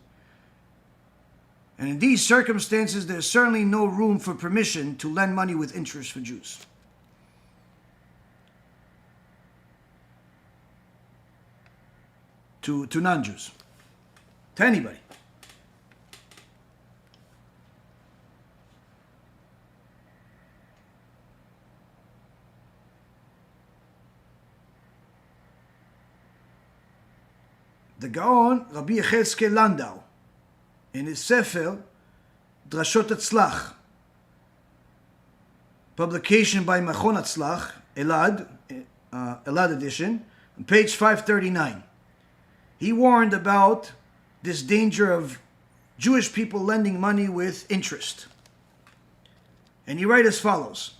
And in these circumstances, there's certainly no room for permission to lend money with interest for Jews. To non-Jews. To anybody. The Gaon, Rabbi Yechezkel Landau, in his Sefer, Drashot Hatzlach, publication by Machon Hatzlach, Elad edition, on page 539. He warned about this danger of Jewish people lending money with interest. And he writes as follows: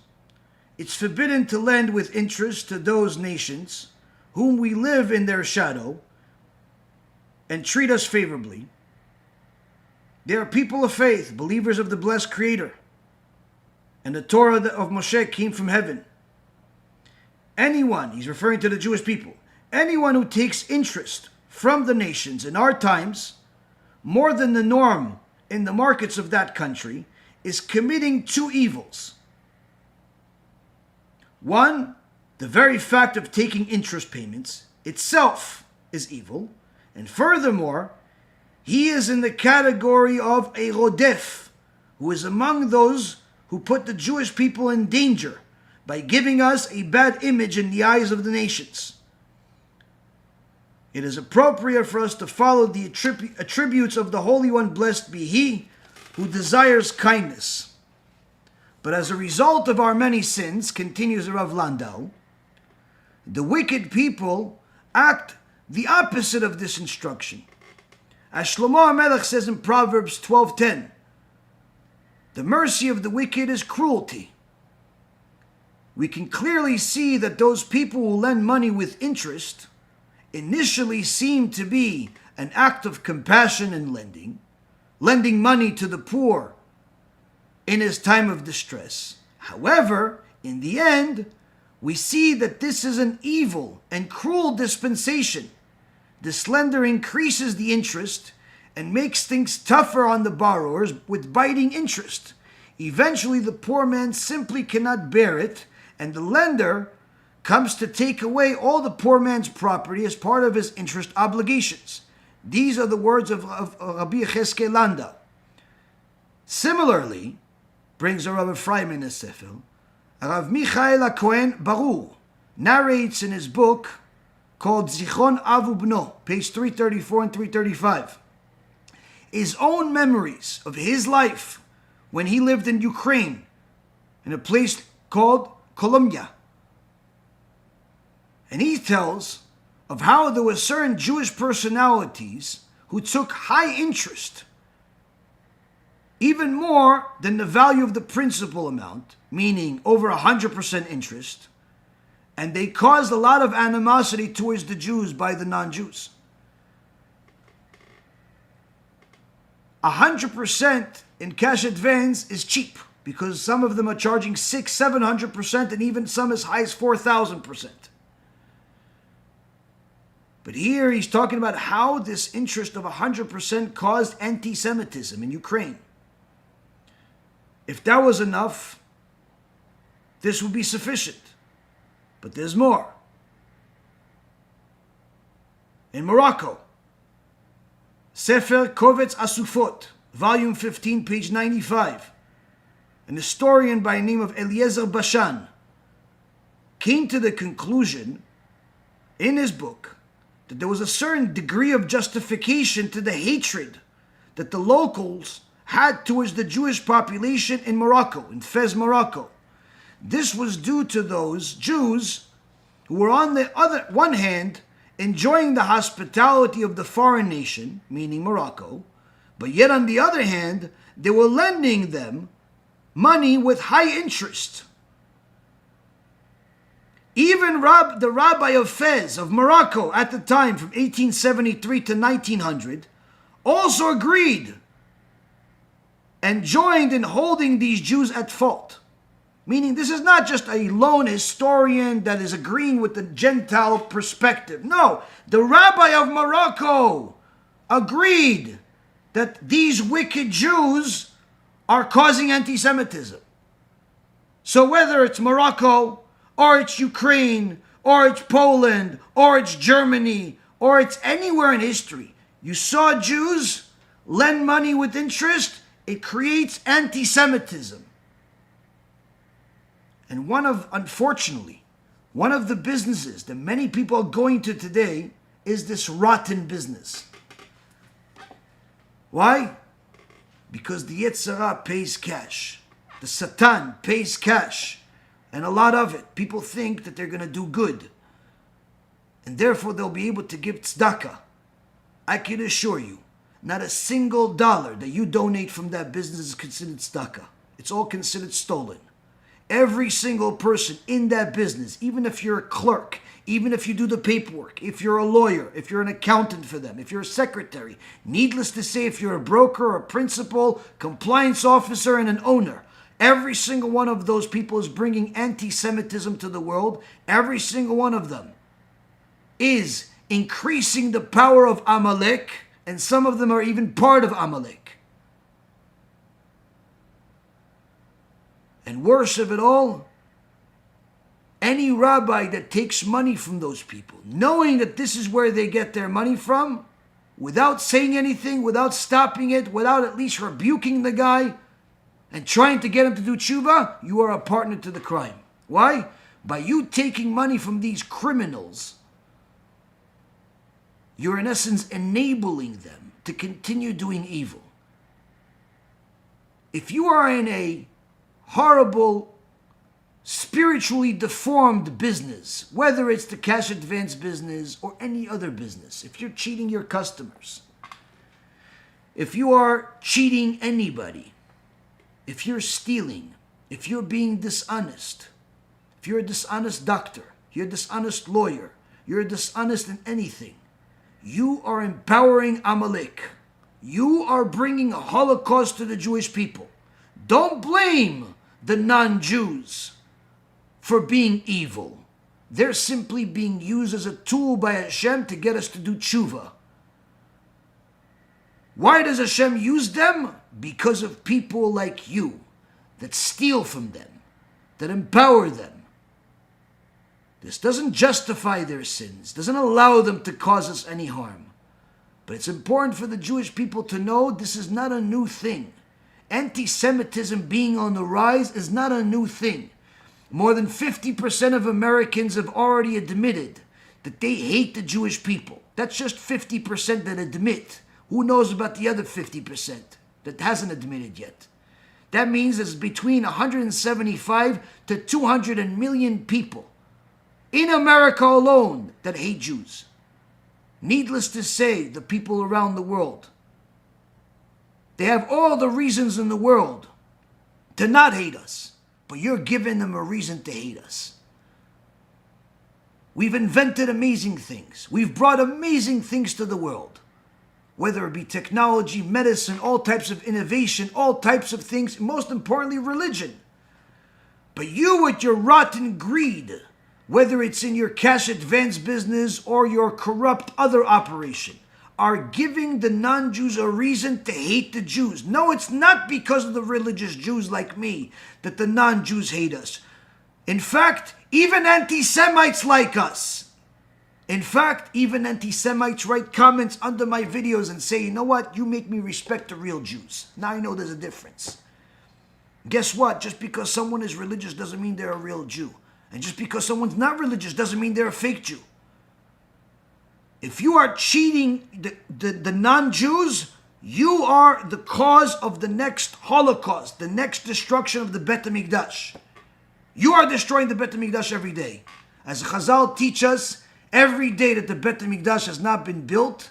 it's forbidden to lend with interest to those nations whom we live in their shadow and treat us favorably. They are people of faith, believers of the blessed Creator, and the Torah of Moshe came from heaven. Anyone, he's referring to the Jewish people, anyone who takes interest from the nations in our times, more than the norm in the markets of that country, is committing two evils. One, the very fact of taking interest payments itself is evil. And furthermore, he is in the category of a rodef, who is among those who put the Jewish people in danger by giving us a bad image in the eyes of the nations. It is appropriate for us to follow the attributes of the Holy One, blessed be He, who desires kindness. But as a result of our many sins, continues Rav Landau, the wicked people act the opposite of this instruction. As Shlomo HaMelech says in Proverbs 12:10, the mercy of the wicked is cruelty. we can clearly see that those people who lend money with interest initially seem to be an act of compassion and lending money to the poor in his time of distress. However, in the end, we see that this is an evil and cruel dispensation. This lender increases the interest and makes things tougher on the borrowers with biting interest. Eventually, the poor man simply cannot bear it, and the lender comes to take away all the poor man's property as part of his interest obligations. These are the words of Rabbi Yecheskel Landau. Similarly, brings the Rabbi Ephraim in his Sefer, Rav Michael HaKohen Baruch narrates in his book called Zichron Av Ubno, page 334 and 335, his own memories of his life when he lived in Ukraine, in a place called Columbia. And he tells of how there were certain Jewish personalities who took high interest, even more than the value of the principal amount, meaning over 100% interest, and they caused a lot of animosity towards the Jews by the non-Jews. 100% in cash advance is cheap, because some of them are charging 600-700%, and even some as high as 4,000%. But here he's talking about how this interest of 100% caused anti-Semitism in Ukraine. If that was enough, this would be sufficient. But there's more. In Morocco, Sefer Kovetz Asufot, volume 15, page 95, an historian by the name of Eliezer Bashan came to the conclusion in his book that there was a certain degree of justification to the hatred that the locals had towards the Jewish population in Morocco, in Fez, Morocco. This was due to those Jews who were on the one hand enjoying the hospitality of the foreign nation, meaning Morocco, but yet on the other hand, they were lending them money with high interest. Even the rabbi of Fez, of Morocco at the time, from 1873 to 1900, also agreed and joined in holding these Jews at fault. Meaning this is not just a lone historian that is agreeing with the Gentile perspective. No, the rabbi of Morocco agreed that these wicked Jews are causing anti-Semitism. So whether it's Morocco, or it's Ukraine, or it's Poland, or it's Germany, or it's anywhere in history, you saw Jews lend money with interest, it creates anti-Semitism. And unfortunately, one of the businesses that many people are going to today is this rotten business. Why? Because the Yetzer Hara pays cash. The Satan pays cash. And a lot of it. People think that they're going to do good. And therefore they'll be able to give tzedakah. I can assure you, not a single dollar that you donate from that business is considered tzedakah. It's all considered stolen. Every single person in that business, even if you're a clerk, even if you do the paperwork, if you're a lawyer, if you're an accountant for them, if you're a secretary, needless to say, if you're a broker, a principal, compliance officer, and an owner, every single one of those people is bringing anti-Semitism to the world. Every single one of them is increasing the power of Amalek, and some of them are even part of Amalek. And worse of it all, any rabbi that takes money from those people, knowing that this is where they get their money from, without saying anything, without stopping it, without at least rebuking the guy, and trying to get him to do tshuva, you are a partner to the crime. Why? By you taking money from these criminals, you're in essence enabling them to continue doing evil. If you are in a horrible, spiritually deformed business, whether it's the cash advance business or any other business, if you're cheating your customers, if you are cheating anybody, if you're stealing, if you're being dishonest, if you're a dishonest doctor, you're a dishonest lawyer, you're dishonest in anything, you are empowering Amalek. You are bringing a Holocaust to the Jewish people. Don't blame the non-Jews for being evil. They're simply being used as a tool by Hashem to get us to do tshuva. Why does Hashem use them? Because of people like you that steal from them, that empower them. This doesn't justify their sins, doesn't allow them to cause us any harm. But it's important for the Jewish people to know this is not a new thing. Anti-Semitism being on the rise is not a new thing. More than 50% of Americans have already admitted that they hate the Jewish people. That's just 50% that admit. Who knows about the other 50% that hasn't admitted yet? That means there's between 175 to 200 million people in America alone that hate Jews. Needless to say, the people around the world, they have all the reasons in the world to not hate us, but you're giving them a reason to hate us. We've invented amazing things. We've brought amazing things to the world, whether it be technology, medicine, all types of innovation, all types of things, most importantly, religion. But you, with your rotten greed, whether it's in your cash advance business or your corrupt other operation, are giving the non-Jews a reason to hate the Jews. No, it's not because of the religious Jews like me that the non-Jews hate us. In fact, even anti-Semites like us. In fact, even anti-Semites write comments under my videos and say, you know what, you make me respect the real Jews. Now I know there's a difference. Guess what? Just because someone is religious doesn't mean they're a real Jew. And just because someone's not religious doesn't mean they're a fake Jew. If you are cheating the non-Jews, you are the cause of the next Holocaust, the next destruction of the Bet HaMikdash. You are destroying the Bet HaMikdash every day. As Chazal teach us, every day that the Bet HaMikdash has not been built,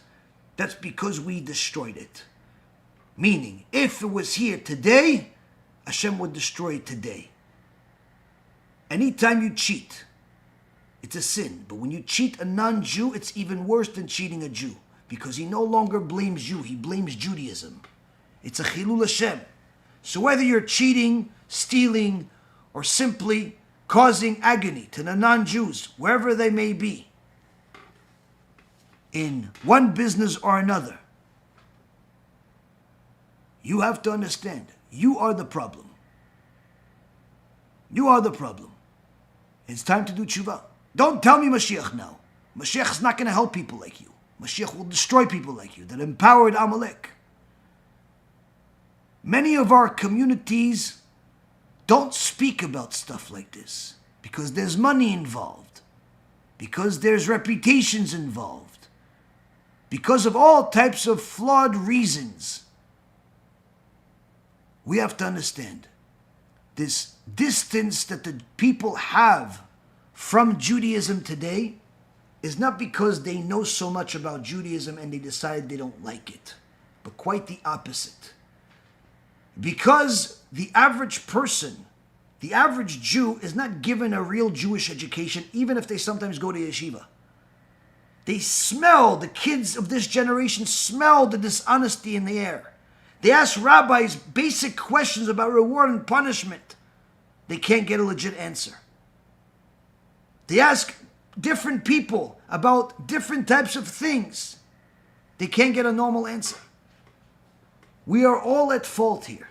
that's because we destroyed it. Meaning, if it was here today, Hashem would destroy it today. Anytime you cheat, it's a sin. But when you cheat a non-Jew, it's even worse than cheating a Jew. Because he no longer blames you, he blames Judaism. It's a chilul Hashem. So whether you're cheating, stealing, or simply causing agony to the non-Jews, wherever they may be, in one business or another, you have to understand, you are the problem. You are the problem. It's time to do tshuva. Don't tell me Mashiach now. Mashiach is not going to help people like you. Mashiach will destroy people like you that empowered Amalek. Many of our communities don't speak about stuff like this because there's money involved, because there's reputations involved, because of all types of flawed reasons. We have to understand this distance that the people have from Judaism today is not because they know so much about Judaism and they decide they don't like it, but quite the opposite. Because the average person, the average Jew, is not given a real Jewish education, even if they sometimes go to yeshiva. They smell, the kids of this generation smell the dishonesty in the air. They ask rabbis basic questions about reward and punishment. They can't get a legit answer. They ask different people about different types of things. They can't get a normal answer. We are all at fault here.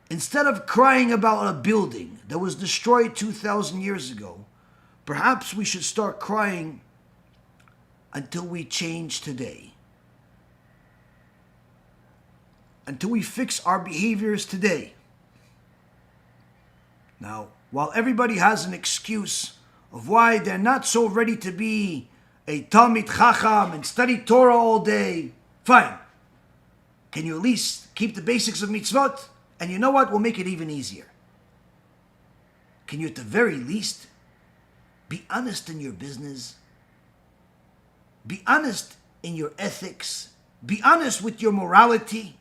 Instead of crying about a building that was destroyed 2,000 years ago, perhaps we should start crying until we change today. Until we fix our behaviors today. Now, while everybody has an excuse of why they're not so ready to be a Talmid Chacham and study Torah all day, fine. Can you at least keep the basics of mitzvot? And you know what? We'll make it even easier. Can you at the very least be honest in your business? Be honest in your ethics? Be honest with your morality?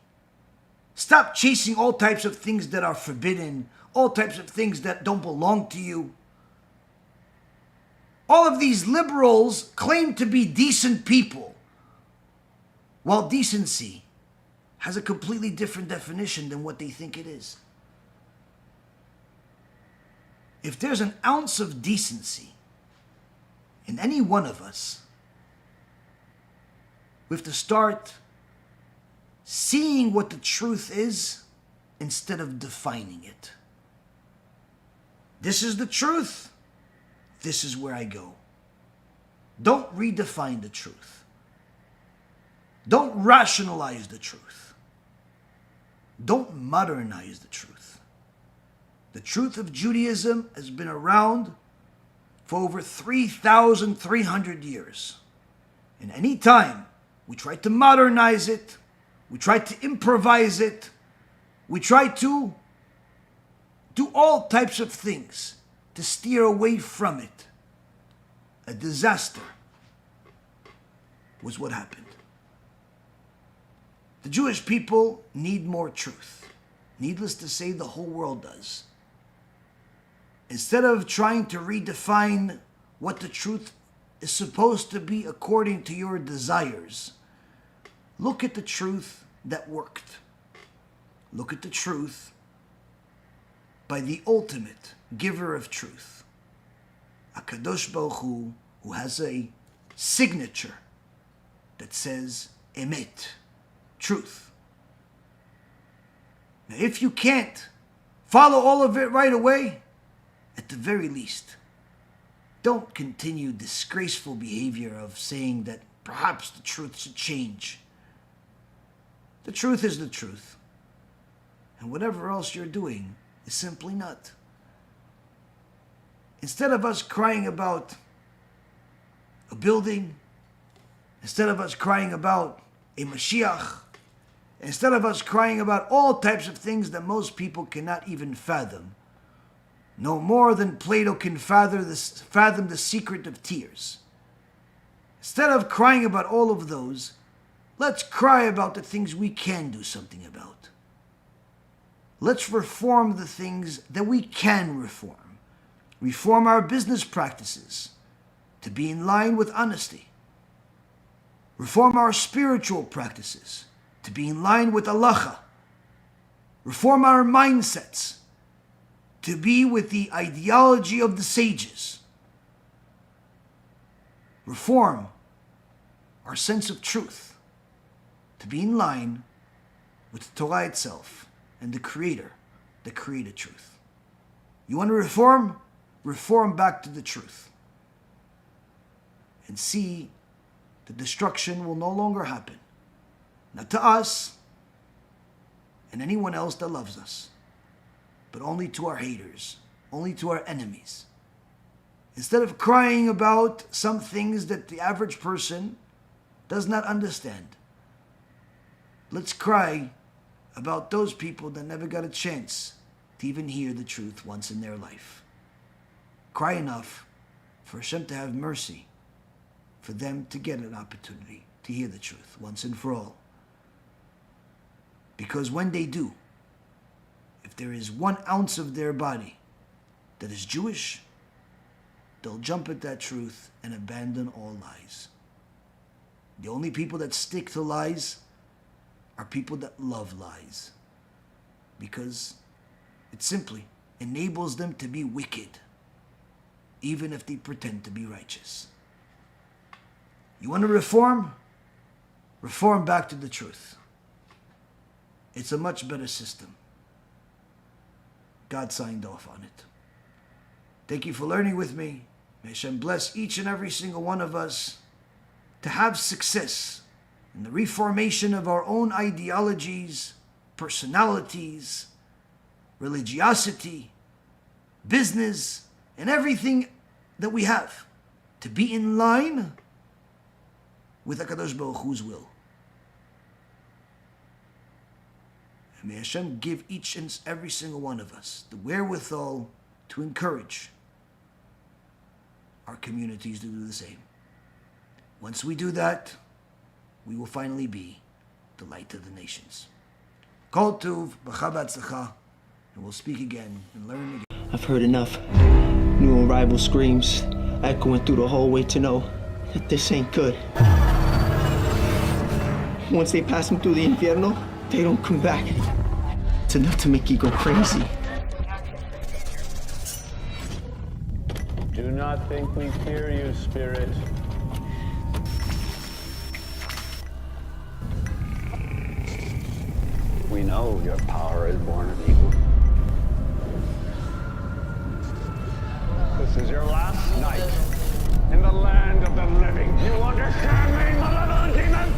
Stop chasing all types of things that are forbidden, all types of things that don't belong to you. All of these liberals claim to be decent people, while decency has a completely different definition than what they think it is. If there's an ounce of decency in any one of us, we have to start seeing what the truth is instead of defining it. This is the truth. This is where I go. Don't redefine the truth. Don't rationalize the truth. Don't modernize the truth. The truth of Judaism has been around for over 3,300 years. And any time we try to modernize it, we try to improvise it, we try to do all types of things to steer away from it, a disaster was what happened. The Jewish people need more truth. Needless to say, the whole world does. Instead of trying to redefine what the truth is supposed to be according to your desires, look at the truth that worked. Look at the truth by the ultimate giver of truth, a Kadosh Baruch Hu, who has a signature that says emet, truth. Now, if you can't follow all of it right away, at the very least, don't continue disgraceful behavior of saying that perhaps the truth should change. The truth is the truth. And whatever else you're doing is simply not. Instead of us crying about a building, instead of us crying about a Mashiach, instead of us crying about all types of things that most people cannot even fathom, no more than Plato can fathom the secret of tears. Instead of crying about all of those, let's cry about the things we can do something about. Let's reform the things that we can reform. Reform our business practices to be in line with honesty. Reform our spiritual practices to be in line with halacha. Reform our mindsets to be with the ideology of the sages. Reform our sense of truth to be in line with the Torah itself and the Creator that created truth. You want to reform? Reform back to the truth. And see the destruction will no longer happen. Not to us and anyone else that loves us, but only to our haters, only to our enemies. Instead of crying about some things that the average person does not understand, let's cry about those people that never got a chance to even hear the truth once in their life. Cry enough for Hashem to have mercy, for them to get an opportunity to hear the truth once and for all. Because when they do, if there is 1 ounce of their body that is Jewish, they'll jump at that truth and abandon all lies. The only people that stick to lies are people that love lies, because it simply enables them to be wicked, even if they pretend to be righteous. You want to reform? Reform back to the truth. It's a much better system. God signed off on it. Thank you for learning with me. May Hashem bless each and every single one of us to have success in the reformation of our own ideologies, personalities, religiosity, business, and everything that we have to be in line with Kadosh Baruch Hu's will. And may Hashem give each and every single one of us the wherewithal to encourage our communities to do the same. Once we do that, we will finally be the light of the nations. Kol Tuv, B'cha B'atzlacha, and we'll speak again and learn again. I've heard enough. New arrival screams echoing through the hallway to know that this ain't good. Once they pass them through the infierno, they don't come back. It's enough to make you go crazy. Do not think we fear you, Spirit. We know your power is born of evil. This is your last night in the land of the living. You understand me, malevolent demon?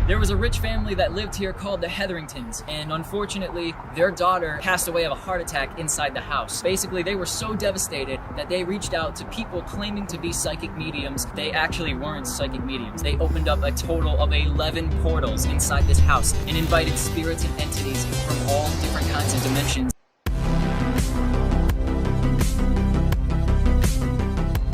There was a rich family that lived here called the Hetheringtons, and unfortunately, their daughter passed away of a heart attack inside the house. Basically, they were so devastated that they reached out to people claiming to be psychic mediums. They actually weren't psychic mediums. They opened up a total of 11 portals inside this house and invited spirits and entities from all different kinds of dimensions.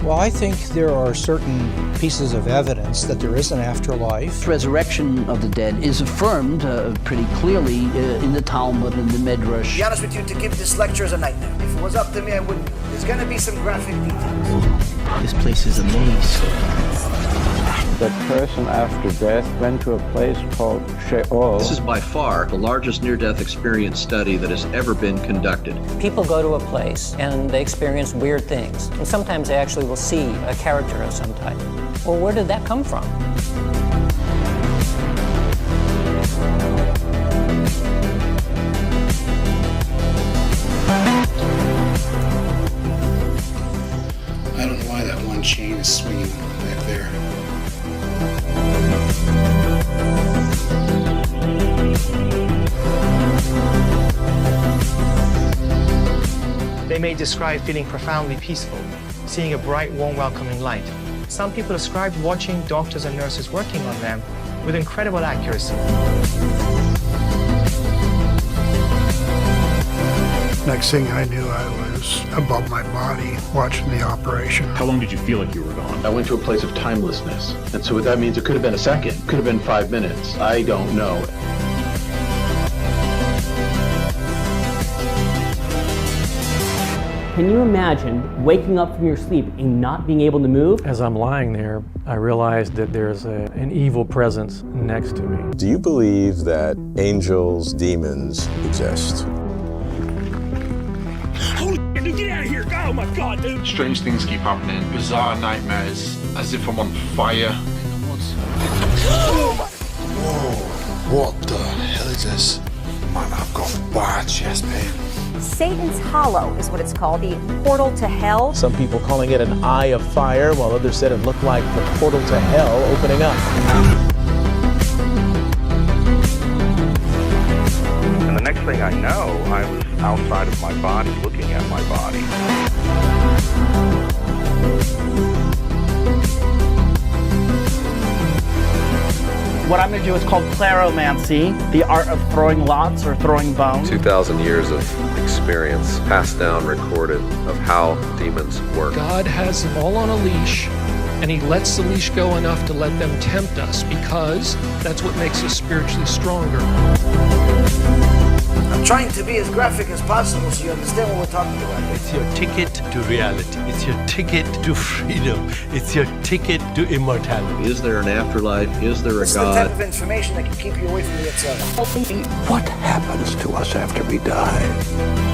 Well, I think there are certain pieces of evidence that there is an afterlife. Resurrection of the dead is affirmed pretty clearly in the Talmud and the Midrash. To be honest with you, to give this lecture is a nightmare. If it was up to me, I wouldn't. There's going to be some graphic details. This place is a maze. The person after death went to a place called Sheol. This is by far the largest near-death experience study that has ever been conducted. People go to a place and they experience weird things. And sometimes they actually will see a character of some type. Well, where did that come from? I don't know why that one chain is swinging back there. They may describe feeling profoundly peaceful, seeing a bright, warm, welcoming light. Some people describe watching doctors and nurses working on them with incredible accuracy. Next thing I knew, I was above my body watching the operation. How long did you feel like you were gone? I went to a place of timelessness. And so what that means, it could have been a second, could have been 5 minutes. I don't know. Can you imagine waking up from your sleep and not being able to move? As I'm lying there, I realized that there's an evil presence next to me. Do you believe that angels, demons exist? Holy dude, get out of here! Oh my god, dude! Strange things keep happening. Bizarre nightmares, as if I'm on fire. Whoa, what the hell is this? Man, I've got bad chest pain. Satan's Hollow is what it's called, the portal to hell. Some people calling it an eye of fire, while others said it looked like the portal to hell opening up. And the next thing I know, I was outside of my body, looking at my body. What I'm going to do is called claromancy, the art of throwing lots or throwing bones. 2,000 years of experience, passed down, recorded, of how demons work. God has them all on a leash, and he lets the leash go enough to let them tempt us, because that's what makes us spiritually stronger. I'm trying to be as graphic as possible so you understand what we're talking about. It's your ticket to reality. It's your ticket to freedom. It's your ticket to immortality. Is there an afterlife? Is there a This God? is the type of information that can keep you away from the Yetzirah. What happens to us after we die?